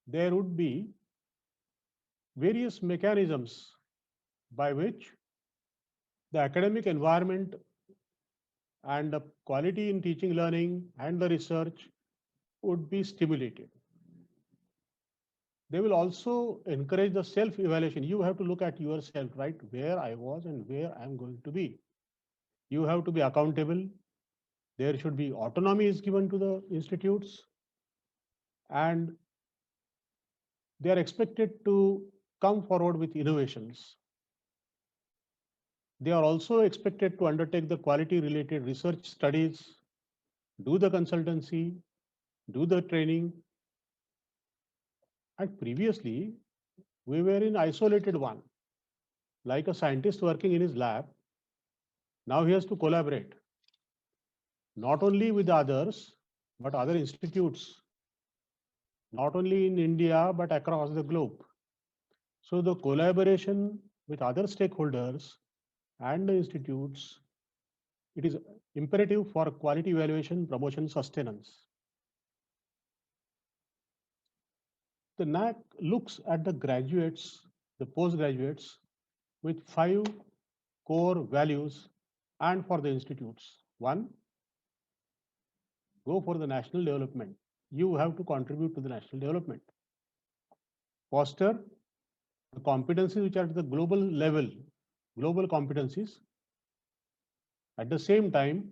there would be various mechanisms by which the academic environment and the quality in teaching learning and the research would be stimulated. They will also encourage the self-evaluation. You have to look at yourself, right? Where I was and where I'm going to be. You have to be accountable. There should be autonomy is given to the institutes, and they are expected to come forward with innovations. They are also expected to undertake the quality related research studies, do the consultancy, do the training. And previously, we were in isolated one, like a scientist working in his lab. Now he has to collaborate, not only with others, but other institutes, not only in India, but across the globe. So the collaboration with other stakeholders and the institutes, it is imperative for quality evaluation, promotion, sustenance. The NAAC looks at the graduates, the postgraduates, with 5 core values and for the institutes. One, go for the national development. You have to contribute to the national development. Foster the competencies which are at the global level, global competencies. At the same time,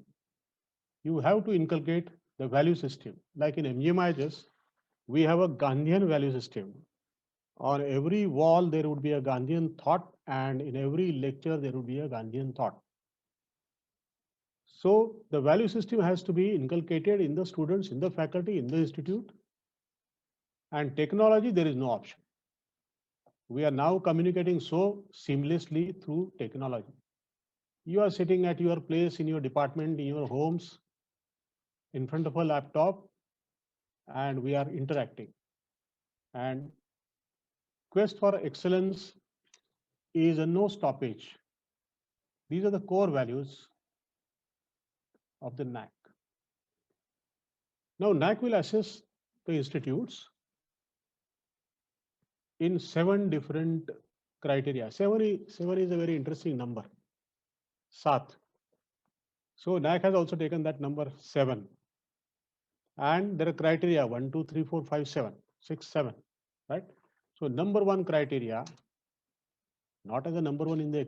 you have to inculcate the value system. Like in MGMIHS, we have a Gandhian value system. On every wall, there would be a Gandhian thought, and in every lecture, there would be a Gandhian thought. So the value system has to be inculcated in the students, in the faculty, in the institute. And technology, there is no option. We are now communicating so seamlessly through technology. You are sitting at your place, in your department, in your homes, in front of a laptop, and we are interacting. And quest for excellence is a no stoppage. These are the core values of the NAAC. Now, NAAC will assess the institutes in 7 different criteria. 7 is a very interesting number. Sat. So NAAC has also taken that number 7. And there are criteria 1, 2, 3, 4, 5, 7, 6, 7, right? So number 1 criteria, not as a number 1 in the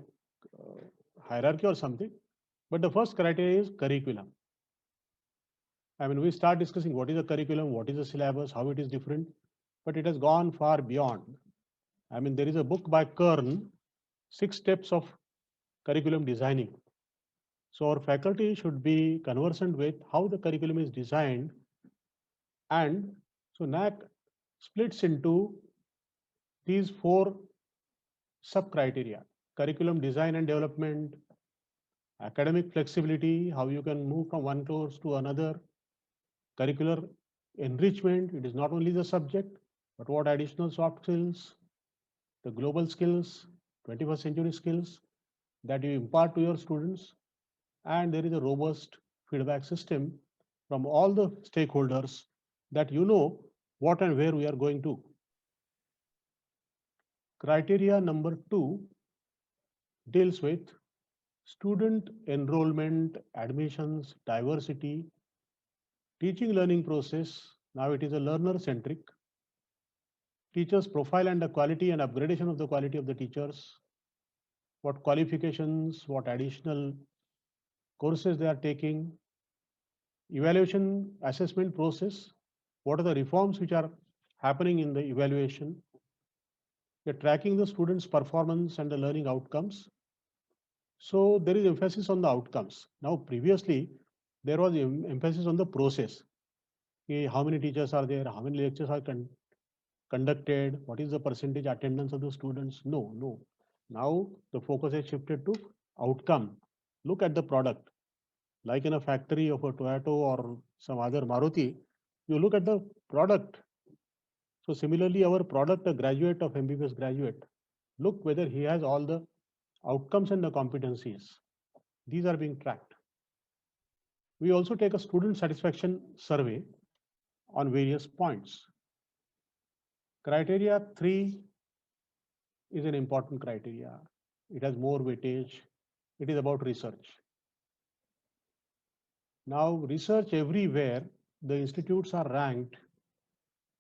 hierarchy or something, but the first criteria is curriculum. I mean, we start discussing what is the curriculum, what is the syllabus, how it is different, but it has gone far beyond. I mean, there is a book by Kern, 6 steps of curriculum designing. So our faculty should be conversant with how the curriculum is designed. And so NAAC splits into these 4 sub criteria: curriculum design and development, academic flexibility, how you can move from one course to another, curricular enrichment, it is not only the subject, but what additional soft skills, the global skills, 21st century skills that you impart to your students. And there is a robust feedback system from all the stakeholders that you know what and where we are going to. Criteria number 2 deals with student enrollment, admissions, diversity, teaching learning process. Now it is a learner centric. Teachers profile and the quality and upgradation of the quality of the teachers. What qualifications, what additional courses they are taking. Evaluation assessment process. What are the reforms which are happening in the evaluation? You're tracking the students' performance and the learning outcomes. So there is emphasis on the outcomes. Now, previously, there was emphasis on the process. How many teachers are there? How many lectures are conducted? What is the percentage attendance of the students? No. Now the focus has shifted to outcome. Look at the product. Like in a factory of a Toyota or some other Maruti, you look at the product. So similarly, our product, a graduate of MBBS graduate, look whether he has all the outcomes and the competencies. These are being tracked. We also take a student satisfaction survey on various points. Criteria 3 is an important criteria. It has more weightage. It is about research. Now, research everywhere, the institutes are ranked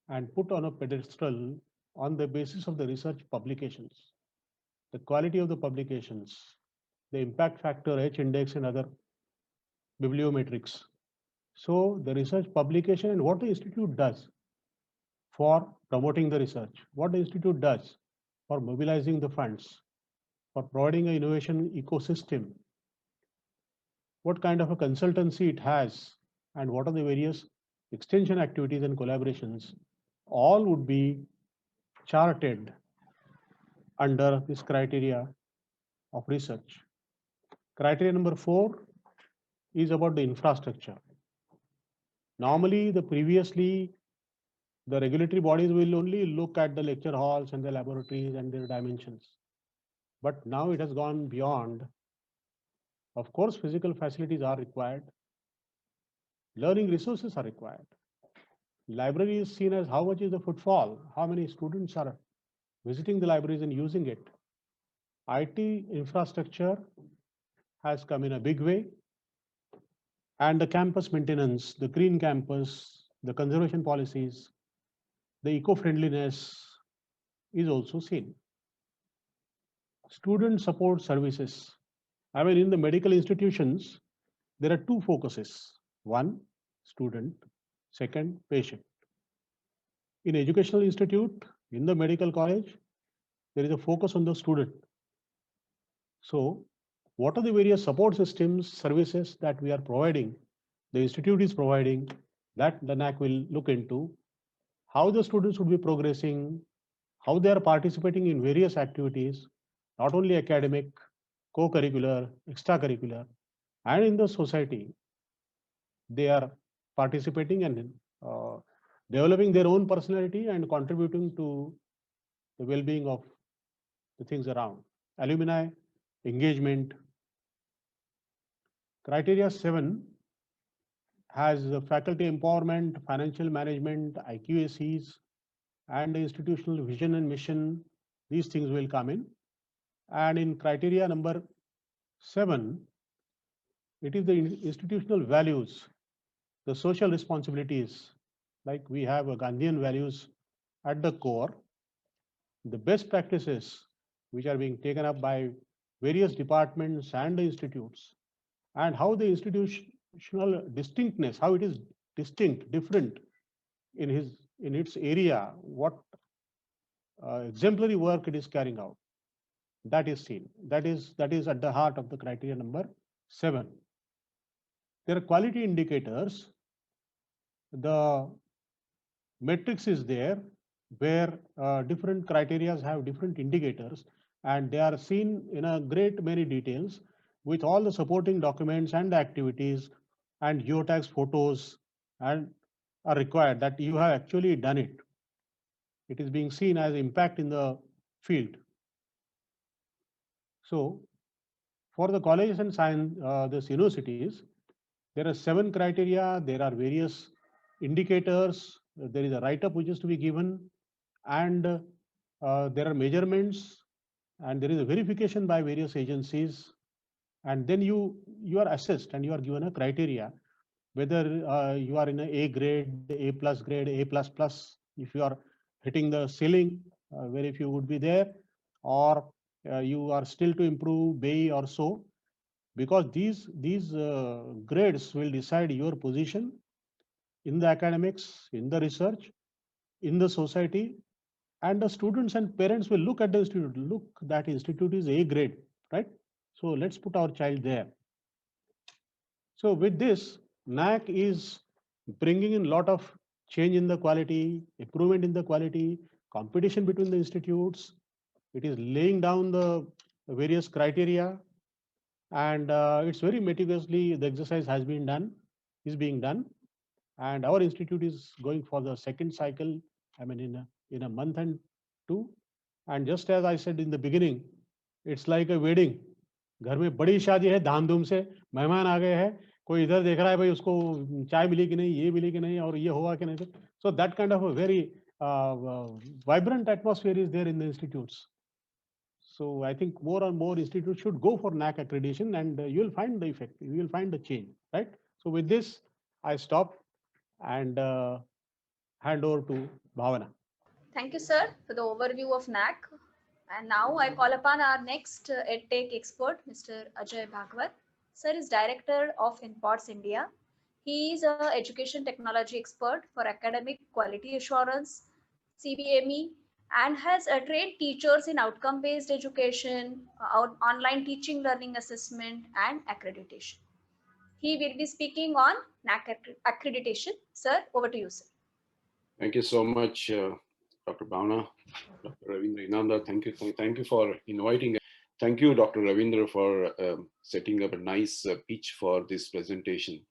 and put on a pedestal on the basis of the research publications, the quality of the publications, the impact factor, H index, and other bibliometrics. So the research publication and what the institute does for promoting the research, what the institute does for mobilizing the funds, for providing an innovation ecosystem, what kind of a consultancy it has, and what are the various extension activities and collaborations, all would be charted under this criteria of research. Criteria number 4 is about the infrastructure. Normally, the regulatory bodies will only look at the lecture halls and the laboratories and their dimensions. But now it has gone beyond. Of course, physical facilities are required. Learning resources are required. Library is seen as how much is the footfall, how many students are visiting the libraries and using it. IT infrastructure has come in a big way. And the campus maintenance, the green campus, the conservation policies, the eco-friendliness is also seen. Student support services. I mean, in the medical institutions, there are two focuses. One, student. Second, patient. In educational institute, in the medical college, there is a focus on the student. So what are the various support systems, services that we are providing, the institute is providing, that the NAAC will look into, how the students would be progressing, how they are participating in various activities, not only academic, co-curricular, extracurricular, and in the society, they are participating and developing their own personality and contributing to the well-being of the things around. Alumni engagement. Criteria 7 has faculty empowerment, financial management, IQACs, and institutional vision and mission. These things will come in. And in criteria number 7, it is the institutional values, the social responsibilities, like we have a Gandhian values at the core, the best practices which are being taken up by various departments and the institutes, and how the institutional distinctness, how it is distinct, different in its area, what exemplary work it is carrying out. That is seen. That is at the heart of the criteria number 7. There are quality indicators. The matrix is there where different criteria have different indicators, and they are seen in a great many details with all the supporting documents and activities and geotags photos and are required that you have actually done it. It is being seen as impact in the field. So for the colleges and science, this universities, there are 7 criteria. There are various indicators. There is a write-up which is to be given, and there are measurements, and there is a verification by various agencies, and then you are assessed and you are given a criteria whether you are in a grade, A plus grade, A plus plus, if you are hitting the ceiling, where if you would be there, or you are still to improve, B or so, because these grades will decide your position in the academics, in the research, in the society, and the students and parents will look at the institute. Look, that institute is A grade, right? So let's put our child there. So with this, NAAC is bringing in a lot of change in the quality, improvement in the quality, competition between the institutes. It is laying down the various criteria, and it's very meticulously the exercise has been done, is being done, and our institute is going for the second cycle. I mean, in a month and 2, and just as I said in the beginning, it's like a wedding. घर में बड़ी शादी है, धाम-धूम से मेहमान आ गए हैं, कोई इधर देख रहा है भाई उसको चाय मिली कि नहीं, ये मिली कि नहीं, और ये हुआ कि नहीं. So that kind of a very vibrant atmosphere is there in the institutes. So I think more and more institutes should go for NAAC accreditation, and you will find the effect, you will find the change, right? So with this, I stop and hand over to Bhavana. Thank you, sir, for the overview of NAAC. And now I call upon our next EdTech expert, Mr. Ajay Bhagwat. Sir is Director of INPOTS India. He is an education technology expert for academic quality assurance, CBME, and has trained teachers in outcome-based education, online teaching learning assessment, and accreditation. He will be speaking on NAAC accreditation. Sir, over to you, sir. Thank you so much, Dr. Bhavna, Dr. Ravindra Inanda. Thank you for inviting. Thank you, Dr. Ravindra, for setting up a nice pitch for this presentation.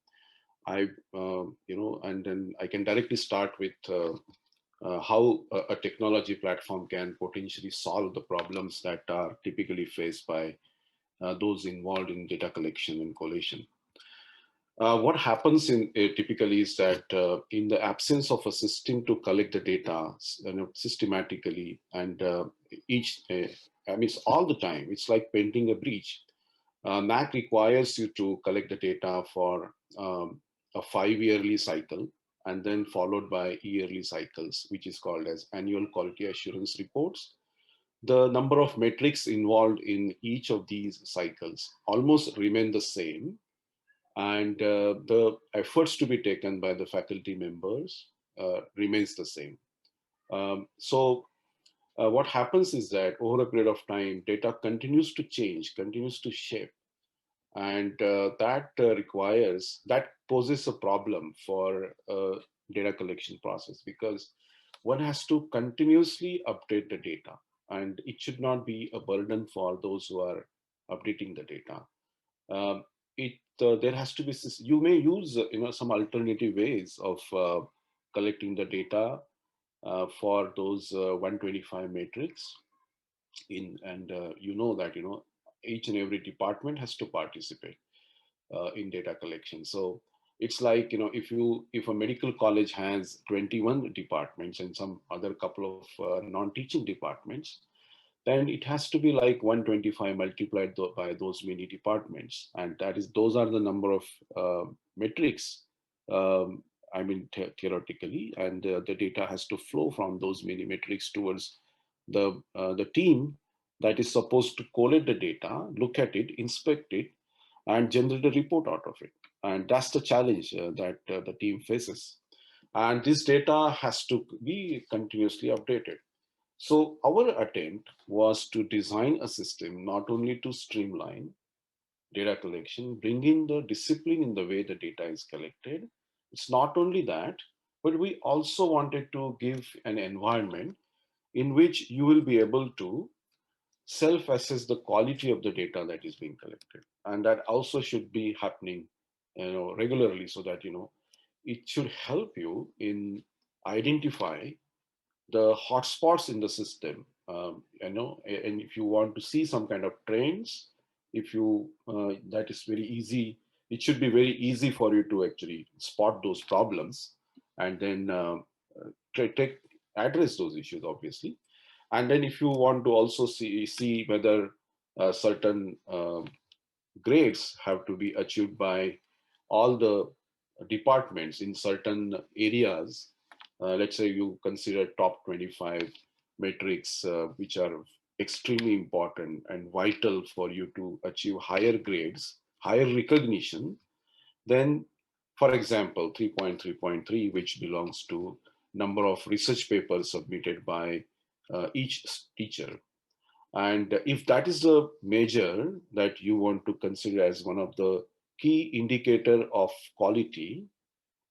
And then I can directly start with how a technology platform can potentially solve the problems that are typically faced by those involved in data collection and collation. What happens typically is that in the absence of a system to collect the data systematically and it's all the time, it's like painting a bridge. NAAC requires you to collect the data for a 5-yearly cycle and then followed by yearly cycles, which is called as annual quality assurance reports. The number of metrics involved in each of these cycles almost remain the same, and the efforts to be taken by the faculty members remains the same. What happens is that over a period of time, data continues to change, continues to shape, and that poses a problem for data collection process, because one has to continuously update the data, and it should not be a burden for those who are updating the data. There has to be, you may use some alternative ways of collecting the data for those 125 metrics and that each and every department has to participate in data collection. So it's like, if a medical college has 21 departments and some other couple of non-teaching departments, then it has to be like 125 multiplied by those many departments. And those are the number of metrics, theoretically, and the data has to flow from those many metrics towards the team that is supposed to collect the data, look at it, inspect it, and generate a report out of it. And that's the challenge that the team faces. And this data has to be continuously updated. So our attempt was to design a system not only to streamline data collection, bring in the discipline in the way the data is collected. It's not only that, but we also wanted to give an environment in which you will be able to self-assess the quality of the data that is being collected. And that also should be happening regularly, so that it should help you in identify the hotspots in the system, and if you want to see some kind of trends, that is very easy. It should be very easy for you to actually spot those problems and then address those issues, obviously. And then if you want to also see whether certain grades have to be achieved by all the departments in certain areas. Let's say you consider top 25 metrics, which are extremely important and vital for you to achieve higher grades, higher recognition. Then, for example, 3.3.3, which belongs to number of research papers submitted by each teacher. And if that is a measure that you want to consider as one of the key indicator of quality,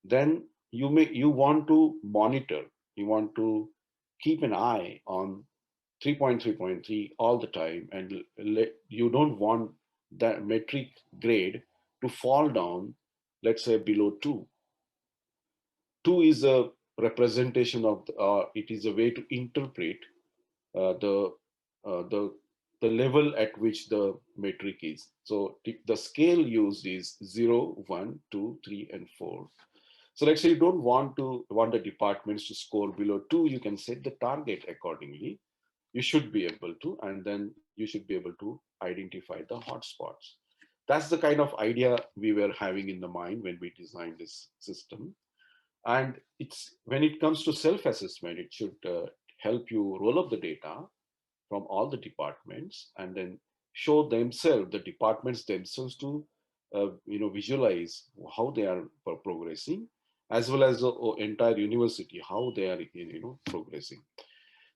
then you want to monitor, you want to keep an eye on 3.3.3 all the time, and you don't want that metric grade to fall down, let's say below 2. 2 is a representation of it is a way to interpret the level at which the metric is. So the scale used is 0, 1, 2, 3, and 4. So let's say you don't want the departments to score below 2, you can set the target accordingly. You should be able to, and then you should be able to identify the hotspots. That's the kind of idea we were having in the mind when we designed this system. And when it comes to self-assessment, it should help you roll up the data from all the departments and then show themselves, the departments themselves to visualize how they are progressing, as well as the entire university, how they are progressing.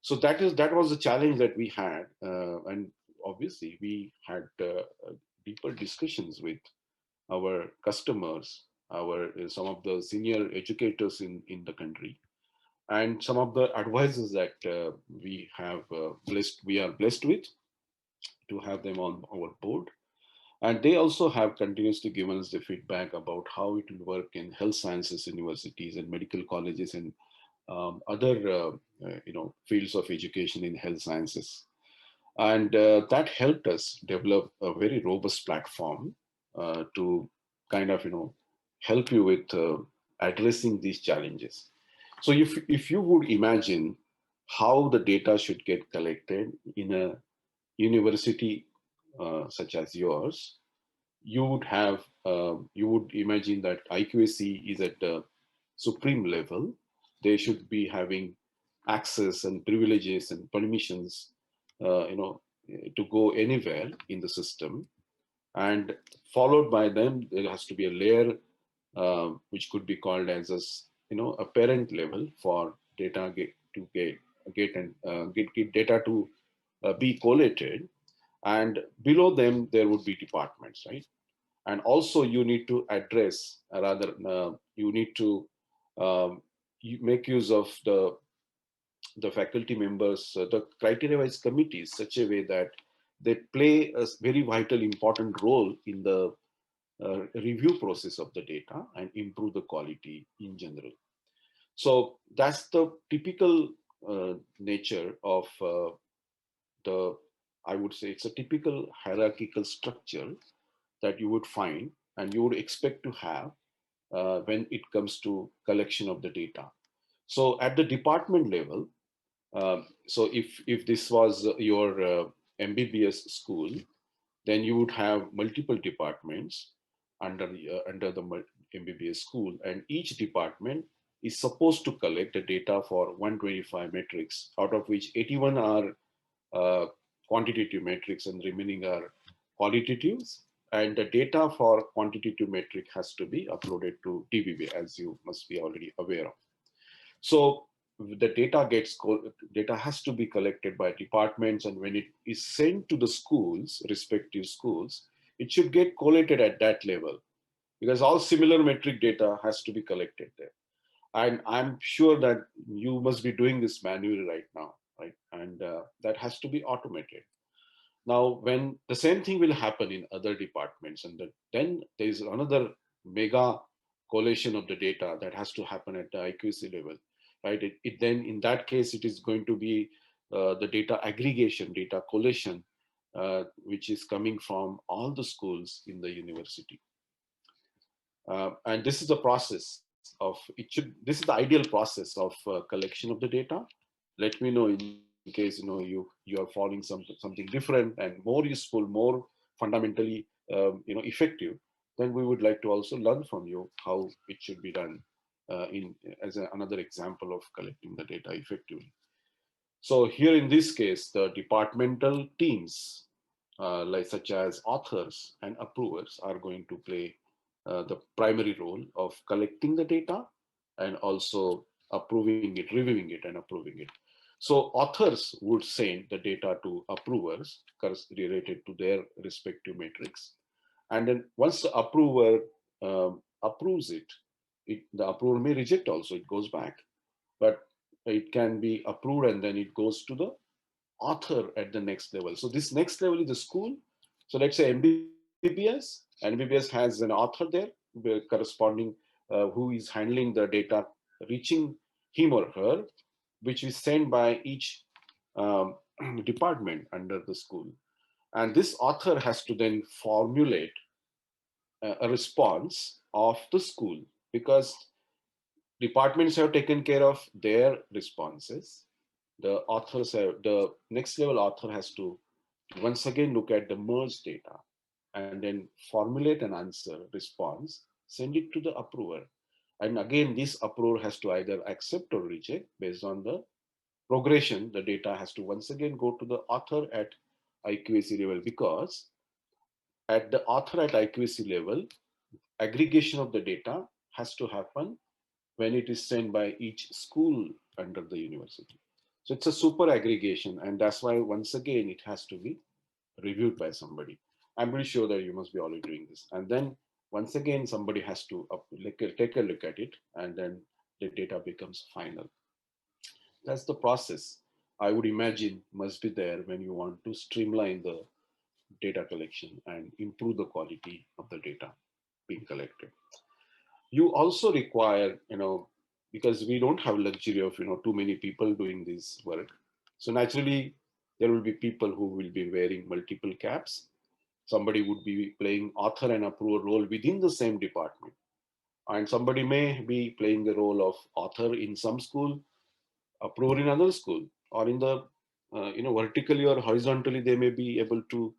So that was the challenge that we had, and obviously we had deeper discussions with our customers, our some of the senior educators in the country, and some of the advisors that we are blessed with to have them on our board. And they also have continuously given us the feedback about how it will work in health sciences universities and medical colleges and other fields of education in health sciences. And that helped us develop a very robust platform to kind of help you with addressing these challenges. So if you would imagine how the data should get collected in a university such as yours, you would imagine that IQAC is at the supreme level. They should be having access and privileges and permissions, to go anywhere in the system. And followed by them, there has to be a layer which could be called as a parent level for data get data to be collated. And below them, there would be departments, right? And also you need to address, you need to make use of the faculty members, the criteria wise committees, such a way that they play a very vital important role in the review process of the data and improve the quality in general. So that's the typical nature of I would say it's a typical hierarchical structure that you would find and you would expect to have when it comes to collection of the data. So at the department level, so if this was your MBBS school, then you would have multiple departments under the MBBS school, and each department is supposed to collect the data for 125 metrics, out of which 81 are quantitative metrics and remaining are qualitatives. And the data for quantitative metric has to be uploaded to TBB, as you must be already aware of. So the data has to be collected by departments, and when it is sent to the schools, respective schools, it should get collated at that level, because all similar metric data has to be collected there. And I'm sure that you must be doing this manually right now, right? And that has to be automated. Now, when the same thing will happen in other departments, and then there is another mega collation of the data that has to happen at the IQC level, right? It then, in that case, it is going to be the data aggregation, data collation, which is coming from all the schools in the university. And this is the process of this is the ideal process of collection of the data. Let me know in case you are following something different and more useful, more fundamentally effective. Then we would like to also learn from you how it should be done as another example of collecting the data effectively. So here in this case, the departmental teams, such as authors and approvers, are going to play the primary role of collecting the data and also approving it, reviewing it, and approving it. So authors would send the data to approvers related to their respective metrics. And then once the approver approves it, the approver may reject also, it goes back. But it can be approved and then it goes to the author at the next level. So this next level is the school. So let's say MBBS has an author there, corresponding, who is handling the data reaching him or her, which is sent by each department under the school. And this author has to then formulate a response of the school, because departments have taken care of their responses. The next level author has to once again look at the merged data and then formulate an answer response, send it to the approver. And again, this approver has to either accept or reject based on the progression, the data has to once again go to the author at IQAC level, because at the author at IQAC level, aggregation of the data has to happen when it is sent by each school under the university. So it's a super aggregation, and that's why once again it has to be reviewed by somebody. I'm pretty sure that you must be already doing this. And then once again, somebody has to take a look at it, and then the data becomes final. That's the process I would imagine must be there when you want to streamline the data collection and improve the quality of the data being collected. You also require, because we don't have luxury of, too many people doing this work. So naturally, there will be people who will be wearing multiple caps. Somebody would be playing author and approver role within the same department. And somebody may be playing the role of author in some school, approver in another school, or in the, vertically or horizontally, they may be able to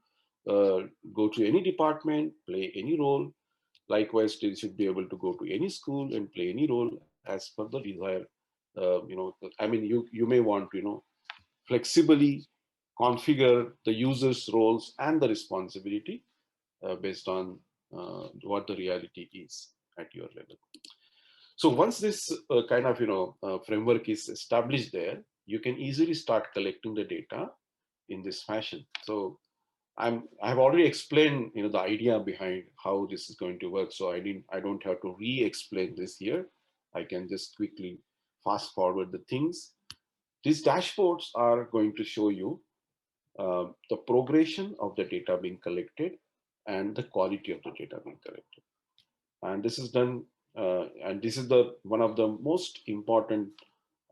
go to any department, play any role. Likewise, they should be able to go to any school and play any role as per the desire. You may want to, flexibly configure the user's roles and the responsibility based on what the reality is at your level. So once this kind of framework is established there, you can easily start collecting the data in this fashion. So I've already explained the idea behind how this is going to work. So I don't have to re-explain this here. I can just quickly fast forward the things. These dashboards are going to show you the progression of the data being collected and the quality of the data being collected. And this is done, and this is the one of the most important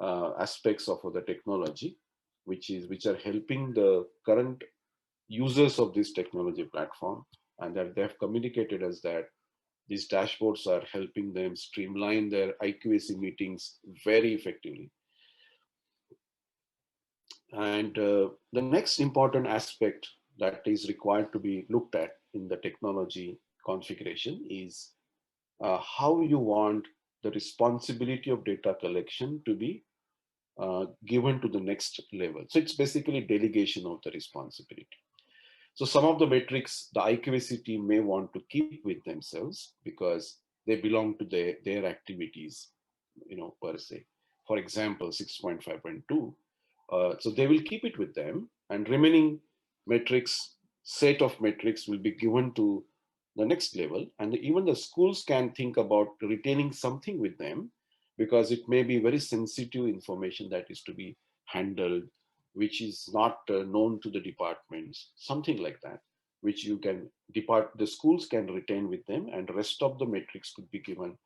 aspects of the technology, which are helping the current users of this technology platform, and that they have communicated as that these dashboards are helping them streamline their IQAC meetings very effectively. And the next important aspect that is required to be looked at in the technology configuration is how you want the responsibility of data collection to be given to the next level. So it's basically delegation of the responsibility. So some of the metrics the IQAC team may want to keep with themselves because they belong to their activities, per se. For example, 6.5.2. So they will keep it with them, and remaining set of metrics will be given to the next level. And even the schools can think about retaining something with them, because it may be very sensitive information that is to be handled, which is not known to the departments, something like that, which the schools can retain with them, and rest of the metrics could be given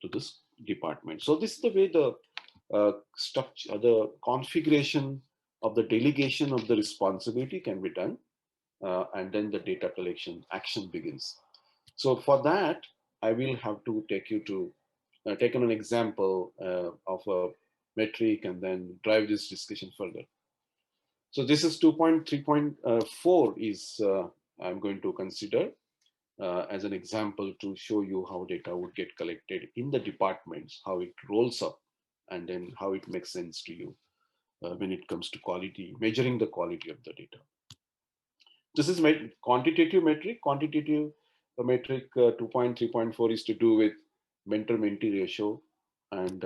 to this department. So this is the way the structure, the configuration of the delegation of the responsibility can be done, and then the data collection action begins. So for that, I will have to take an example of a metric and then drive this discussion further. So this is 2.3.4 is I'm going to consider as an example to show you how data would get collected in the departments, how it rolls up, and then how it makes sense to you when it comes to quality, measuring the quality of the data. This is quantitative metric. Quantitative metric 2.3.4 is to do with mentor-mentee ratio, and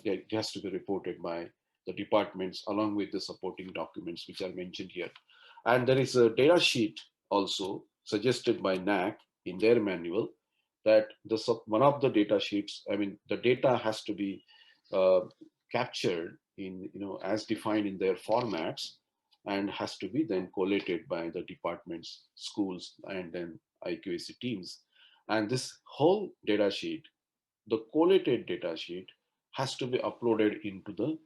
it has to be reported by the departments along with the supporting documents which are mentioned here. And there is a data sheet also suggested by NAAC in their manual that one of the data sheets, the data has to be captured in, as defined in their formats, and has to be then collated by the departments, schools, and then IQAC teams. And this whole data sheet, the collated data sheet, has to be uploaded into the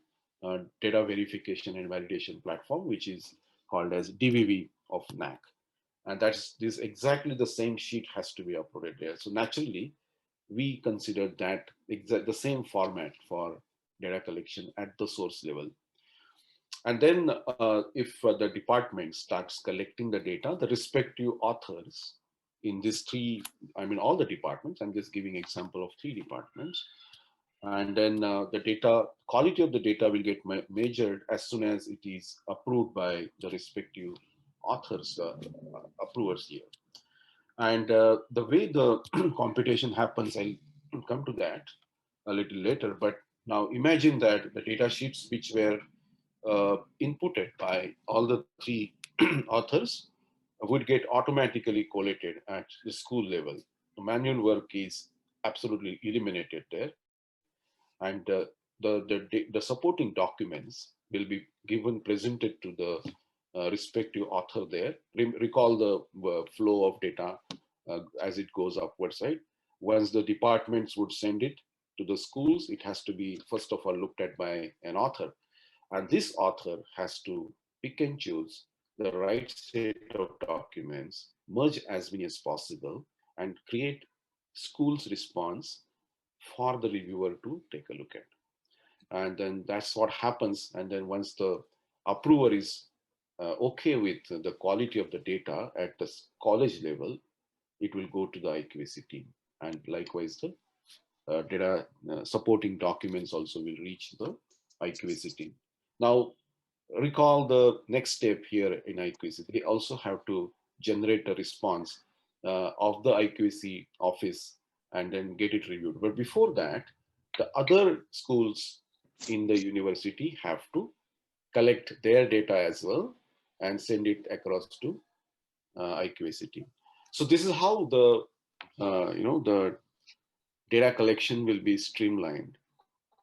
data verification and validation platform, which is called as DVV of NAAC. And this exactly the same sheet has to be uploaded there. So naturally, we consider that the same format for data collection at the source level. And then if the department starts collecting the data, the respective authors in these all the departments, I'm just giving example of 3 departments, And then the data, quality of the data will get measured as soon as it is approved by the respective authors, approvers here. And the way the computation happens, I'll come to that a little later. But now imagine that the data sheets which were inputted by all the three authors would get automatically collated at the school level. The manual work is absolutely eliminated there. And the supporting documents will be given, presented to the respective author there. Recall the flow of data as it goes upwards, right? Once the departments would send it to the schools, it has to be first of all looked at by an author. And this author has to pick and choose the right set of documents, merge as many as possible, and create school's response for the reviewer to take a look at. And then that's what happens. And then once the approver is okay with the quality of the data at the college level, it will go to the IQAC team. And likewise, the data supporting documents also will reach the IQAC team. Now, recall the next step here in IQAC. They also have to generate a response of the IQAC office and then get it reviewed. But before that, the other schools in the university have to collect their data as well and send it across to IQAC team. So this is how the the data collection will be streamlined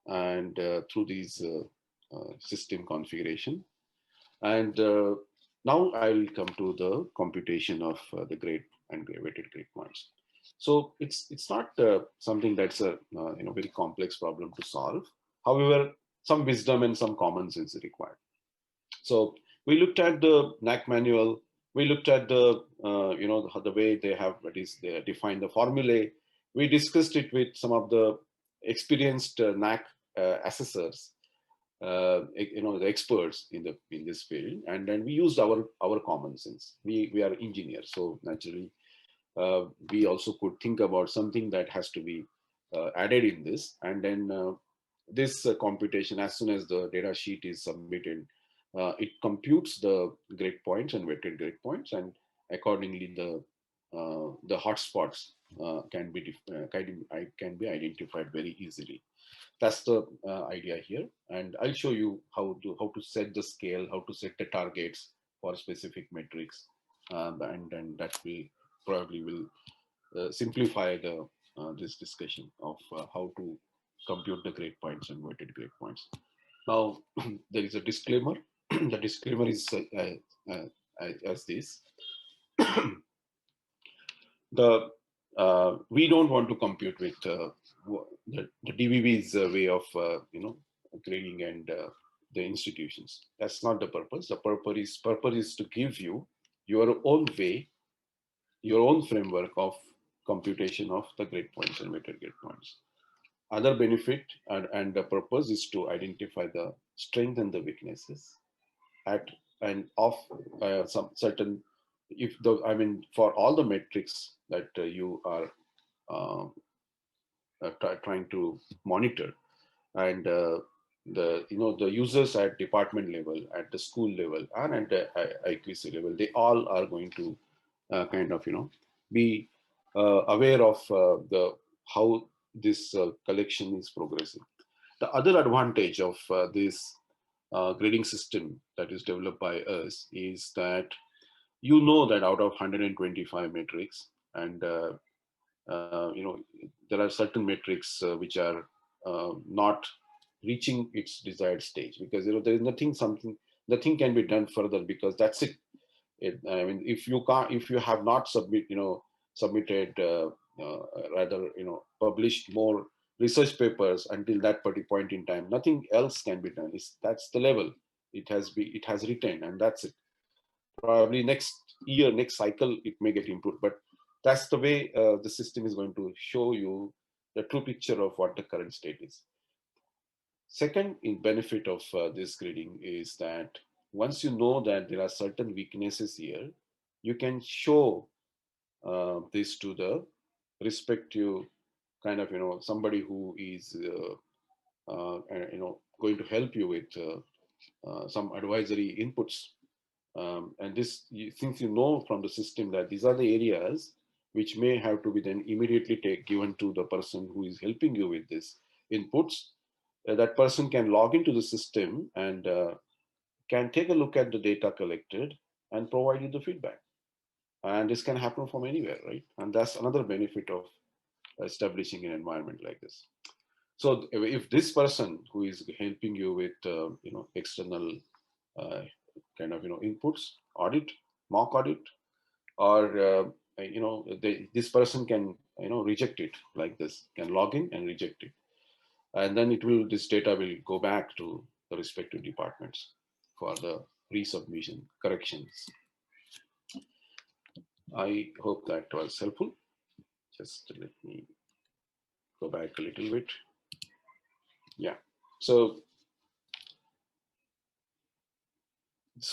and through these system configuration. And now I will come to the computation of the grade and weighted grade points. So it's not something that's a very complex problem to solve. However, some wisdom and some common sense is required. So we looked at the NAAC manual. We looked at the the way they have they define the formulae. We discussed it with some of the experienced NAAC assessors, the experts in this field, and then we used our common sense. We are engineers, so naturally we also could think about something that has to be added in this. And then this computation, as soon as the data sheet is submitted, it computes the grade points and weighted grade points, and accordingly the hotspots can be identified very easily. That's the idea here, and I'll show you how to set the scale, how to set the targets for specific metrics, and then that will probably will simplify this discussion of how to compute the grade points and weighted grade points. Now there is a disclaimer. The disclaimer is as this. We don't want to compute with the DVB's way of grading and the institutions. That's not the purpose. The purpose is to give you your own way, your own framework of computation of the grade points and weighted grade points. Other benefit and the purpose is to identify the strength and the weaknesses at and of some certain, for all the metrics that you are trying to monitor, and the users at department level, at the school level, and at the IQC level, they all are going to be aware of how this collection is progressing. The other advantage of this grading system that is developed by us is that that out of 125 metrics, and there are certain metrics which are not reaching its desired stage, because there is nothing can be done further, because that's it. If you have not submitted rather published more research papers until that particular point in time, nothing else can be done. That's the level it has retained, and that's it. Probably next year, next cycle, it may get improved, but that's the way the system is going to show you the true picture of what the current state is. Second benefit of this grading is that once you know that there are certain weaknesses here, you can show this to the respective somebody who is going to help you with some advisory inputs. And this, since you know from the system that these are the areas which may have to be then immediately given to the person who is helping you with this inputs, that person can log into the system and can take a look at the data collected and provide you the feedback. And this can happen from anywhere, right? And that's another benefit of establishing an environment like this. So if this person who is helping you with external kind of inputs, audit, mock audit, or this person can reject it like this, can log in and reject it, and then this data will go back to the respective departments for the resubmission corrections. I hope that was helpful. Just let me go back a little bit. Yeah. So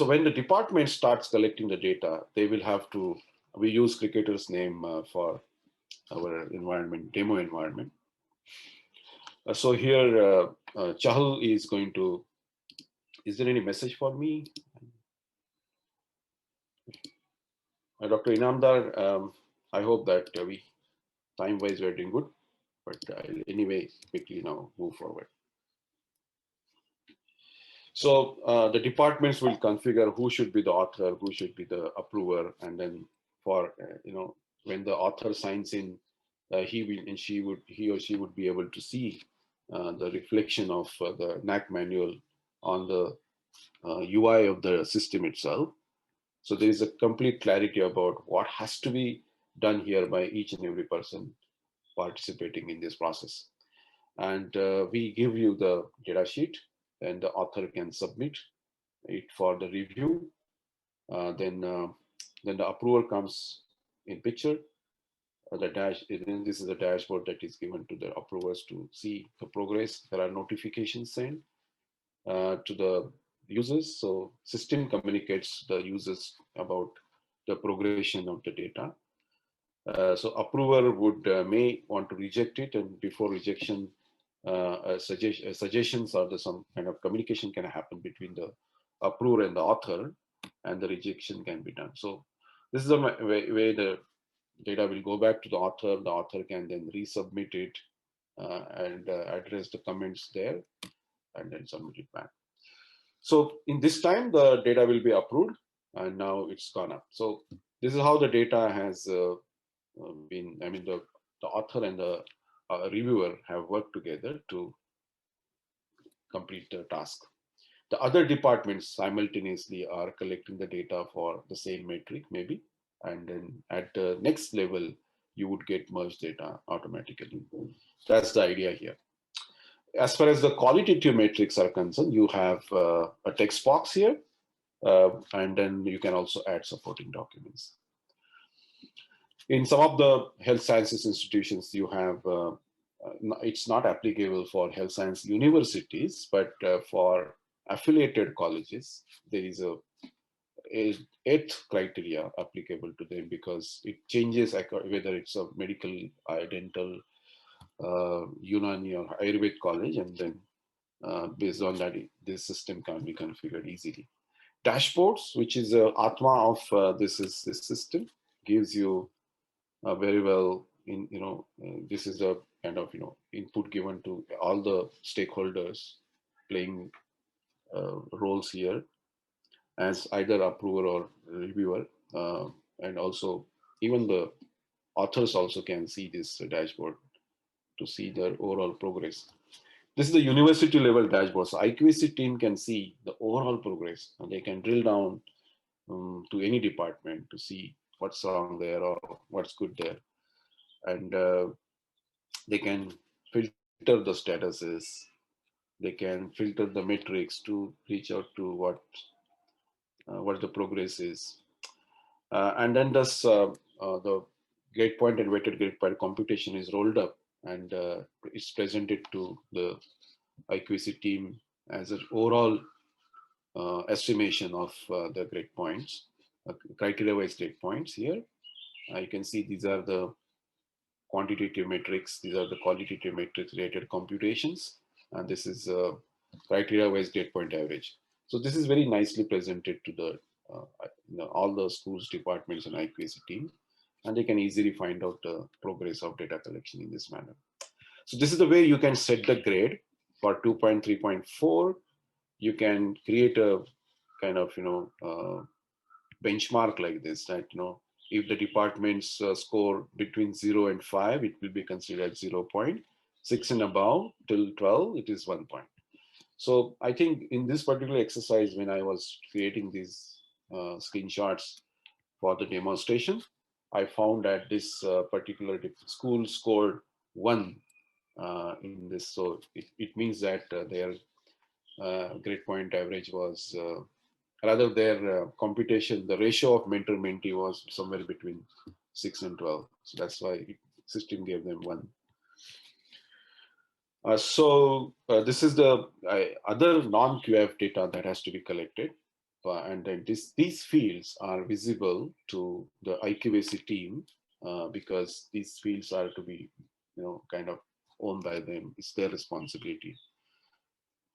when the department starts collecting the data, they will have to, we use cricketer's name for our environment, demo environment. So here, Chahal is going to, is there any message for me? Dr. Inamdar, I hope that time-wise we're doing good, but I'll anyway quickly now move forward. So the departments will configure who should be the author, who should be the approver, and then for when the author signs in, he or she would be able to see the reflection of the NAAC manual on the UI of the system itself. So there is a complete clarity about what has to be done here by each and every person participating in this process. And we give you the data sheet, and the author can submit it for the review. Then the approval comes in picture. Then this is the dashboard that is given to the approvers to see the progress. There are notifications sent to the users. So system communicates the users about the progression of the data. So approver would may want to reject it, and before rejection, suggestions or some kind of communication can happen between the approver and the author, and the rejection can be done. So this is the way the data will go back to the author. The author can then resubmit it and address the comments there, and then submit it back. So in this time, the data will be approved, and now it's gone up. So this is how the data has been, I mean, the author and the reviewer have worked together to complete the task. The other departments simultaneously are collecting the data for the same metric, maybe, and then at the next level, you would get merged data automatically. That's the idea here. As far as the qualitative metrics are concerned, you have a text box here, and then you can also add supporting documents. In some of the health sciences institutions, you have, it's not applicable for health science universities, but for affiliated colleges, there is a 8th criteria applicable to them, because it changes whether it's a medical, dental, Unani or Ayurved college, and then based on that, this system can be configured easily. Dashboards, which is the Atma of this system, gives you very well in, this is the kind of, input given to all the stakeholders playing roles here as either approver or reviewer, and also even the authors also can see this dashboard to see their overall progress. This is the university level dashboard. So IQAC team can see the overall progress, and they can drill down to any department to see what's wrong there or what's good there. And they can filter the statuses. They can filter the metrics to reach out to what the progress is. And then the grade point and weighted grade point computation is rolled up, and it's presented to the IQAC team as an overall estimation of the grade points, criteria-wise grade points here. You can see these are the quantitative metrics, these are the qualitative metrics related computations. and this is criteria-wise grade point average. So this is very nicely presented to the all the schools, departments, and IQAC team, and they can easily find out the progress of data collection in this manner. So this is the way you can set the grade for 2.3.4. You can create a kind of benchmark like this, that if the departments score between 0 and 5, it will be considered 0.6, and above till 12 it is 1 point. So I think in this particular exercise, when I was creating these screenshots for the demonstration, I found that this particular school scored 1 in this. So it means that their grade point average was, rather their computation, the ratio of mentor-mentee was somewhere between 6 and 12. So that's why system gave them 1. This is the other non-QF data that has to be collected. And then these fields are visible to the IQAC team because these fields are to be, kind of owned by them. It's their responsibility.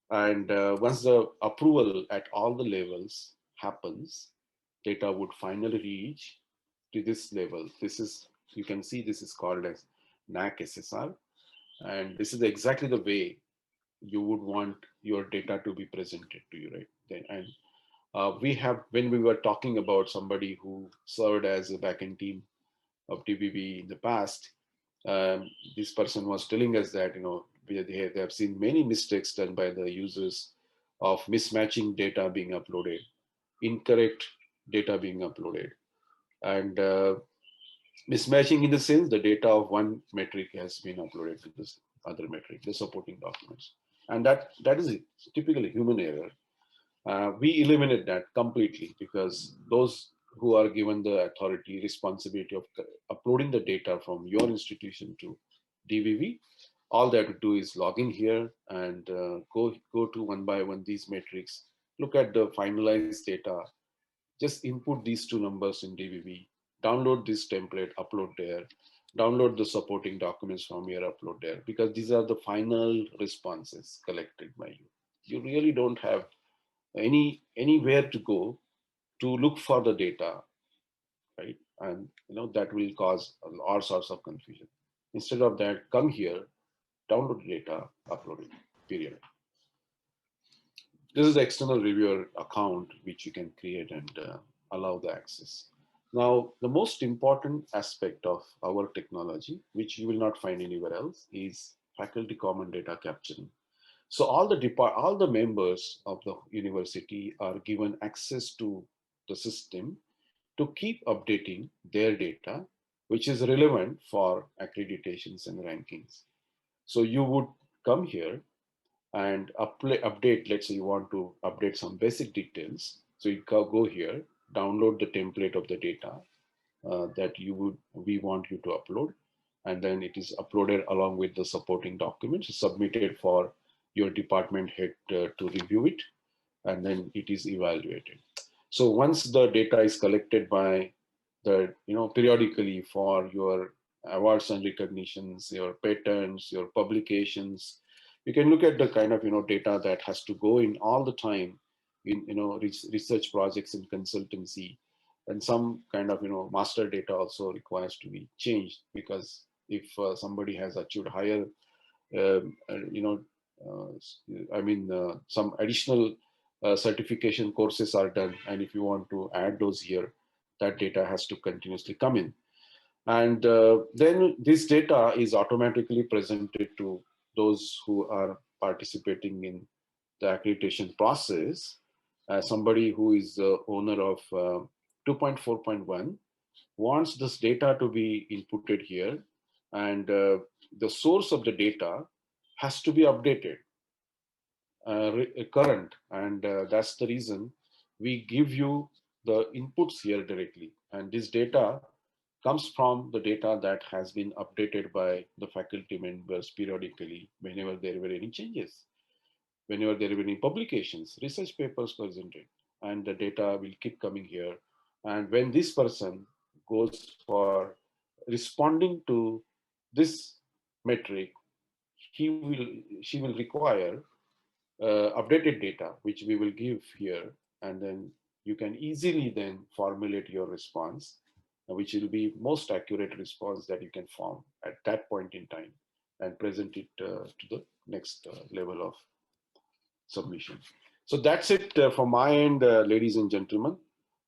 And once the approval at all the levels happens, data would finally reach to this level. This is, you can see this is called as NAAC SSR. And this is exactly the way you would want your data to be presented to you, right? And we have, when we were talking about somebody who served as a backend team of DBB in the past, this person was telling us that, they have seen many mistakes done by the users of mismatching data being uploaded, incorrect data being uploaded, and mismatching in the sense the data of one metric has been uploaded to this other metric, the supporting documents. And that is typically human error. We eliminate that completely because those who are given the authority, responsibility of uploading the data from your institution to DBB, all they have to do is log in here and go to one by one these metrics, look at the finalized data, just input these 2 numbers in DBB, download this template, upload there, download the supporting documents from here, upload there, because these are the final responses collected by you. You really don't have anywhere to go to look for the data, right? And that will cause all sorts of confusion. Instead of that, come here, download the data, upload it, period. This is the external reviewer account which you can create and allow the access. Now, the most important aspect of our technology, which you will not find anywhere else, is faculty common data capturing. So all the members of the university are given access to the system to keep updating their data, which is relevant for accreditations and rankings. So you would come here and update, let's say you want to update some basic details. So you go here, download the template of the data that we want you to upload. And then it is uploaded along with the supporting documents, submitted for your department head to review it, and then it is evaluated. So once the data is collected by the, periodically for your awards and recognitions, your patents, your publications, you can look at the kind of, data that has to go in all the time in, research projects and consultancy, and some kind of, master data also requires to be changed, because if somebody has achieved higher, some additional certification courses are done, and if you want to add those here, that data has to continuously come in. And then this data is automatically presented to those who are participating in the accreditation process. Somebody who is the owner of 2.4.1 wants this data to be inputted here, and the source of the data has to be updated, current, and that's the reason we give you the inputs here directly. And this data comes from the data that has been updated by the faculty members periodically whenever there were any changes, whenever there were any publications, research papers presented, and the data will keep coming here. And when this person goes for responding to this metric, she will require updated data, which we will give here, and then you can easily then formulate your response, which will be most accurate response that you can form at that point in time and present it to the next level of submission. So that's it from my end, ladies and gentlemen.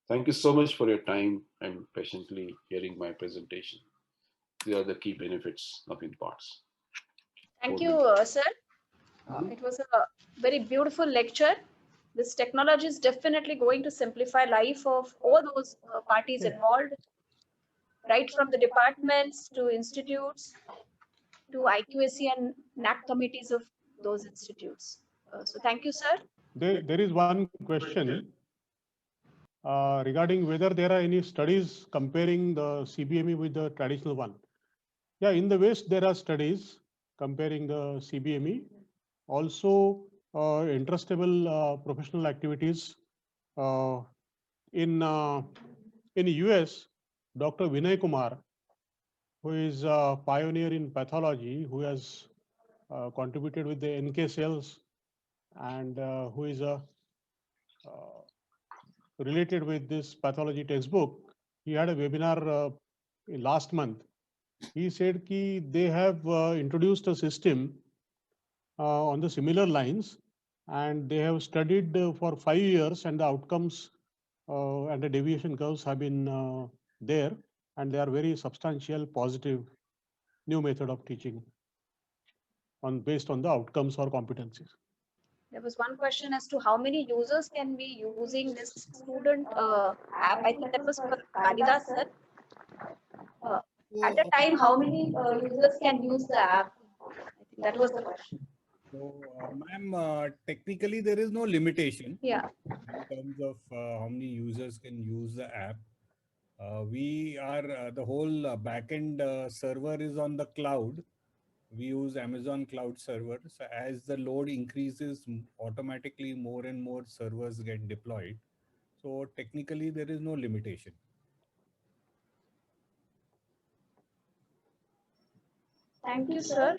Thank you so much for your time and patiently hearing my presentation. These are the key benefits of InParts. Thank you, sir. It was a very beautiful lecture. This technology is definitely going to simplify life of all those parties involved, right from the departments to institutes to IQAC and NAAC committees of those institutes. So thank you, sir. There is one question regarding whether there are any studies comparing the CBME with the traditional one. Yeah, in the West, there are studies comparing the CBME. Also, interestable professional activities. In US, Dr. Vinay Kumar, who is a pioneer in pathology, who has contributed with the NK cells and who is related with this pathology textbook. He had a webinar last month. He said ki they have introduced a system on the similar lines, and they have studied for 5 years, and the outcomes and the deviation curves have been there, and they are very substantial, positive new method of teaching based on the outcomes or competencies. There was one question as to how many users can be using this student app. I think that was for Kalidas, sir. At a time, how many users can use the app? I think that was the question. So, ma'am, technically there is no limitation Yeah. in terms of how many users can use the app. We are the whole backend server is on the cloud. We use Amazon Cloud Server. So as the load increases, automatically more and more servers get deployed. So technically there is no limitation. Thank you, sir.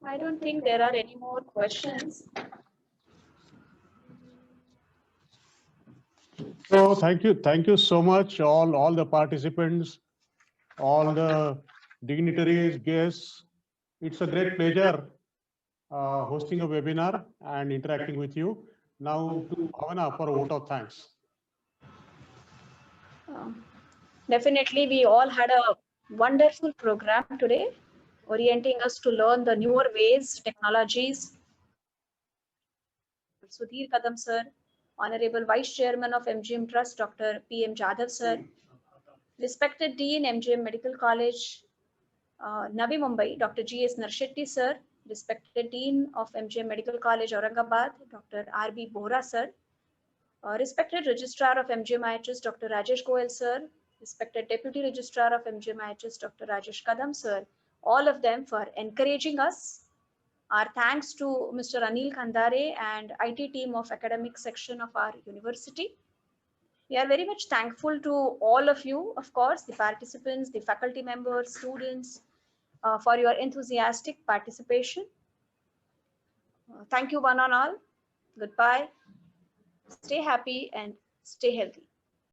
I don't think there are any more questions. So thank you so much, all the participants, all the dignitaries, guests. It's a great pleasure hosting a webinar and interacting with you. Now to Bhavana for a vote of thanks. Definitely, we all had a wonderful program today, orienting us to learn the newer ways, technologies. Sudhir Kadam sir, Honorable Vice Chairman of MGM Trust, Dr. P.M. Jadhav sir, respected Dean, MGM Medical College, Navi Mumbai, Dr. G.S. Narshetty sir, respected Dean of MGM Medical College, Aurangabad, Dr. R.B. Bohra sir, respected Registrar of MGM IHS, Dr. Rajesh Goel sir, respected Deputy Registrar of MGM IHS, Dr. Rajesh Kadam sir, all of them for encouraging us. Our thanks to Mr. Anil Khandare and IT team of academic section of our university. We are very much thankful to all of you, of course, the participants, the faculty members, students, for your enthusiastic participation. Thank you one and all. Goodbye. Stay happy and stay healthy.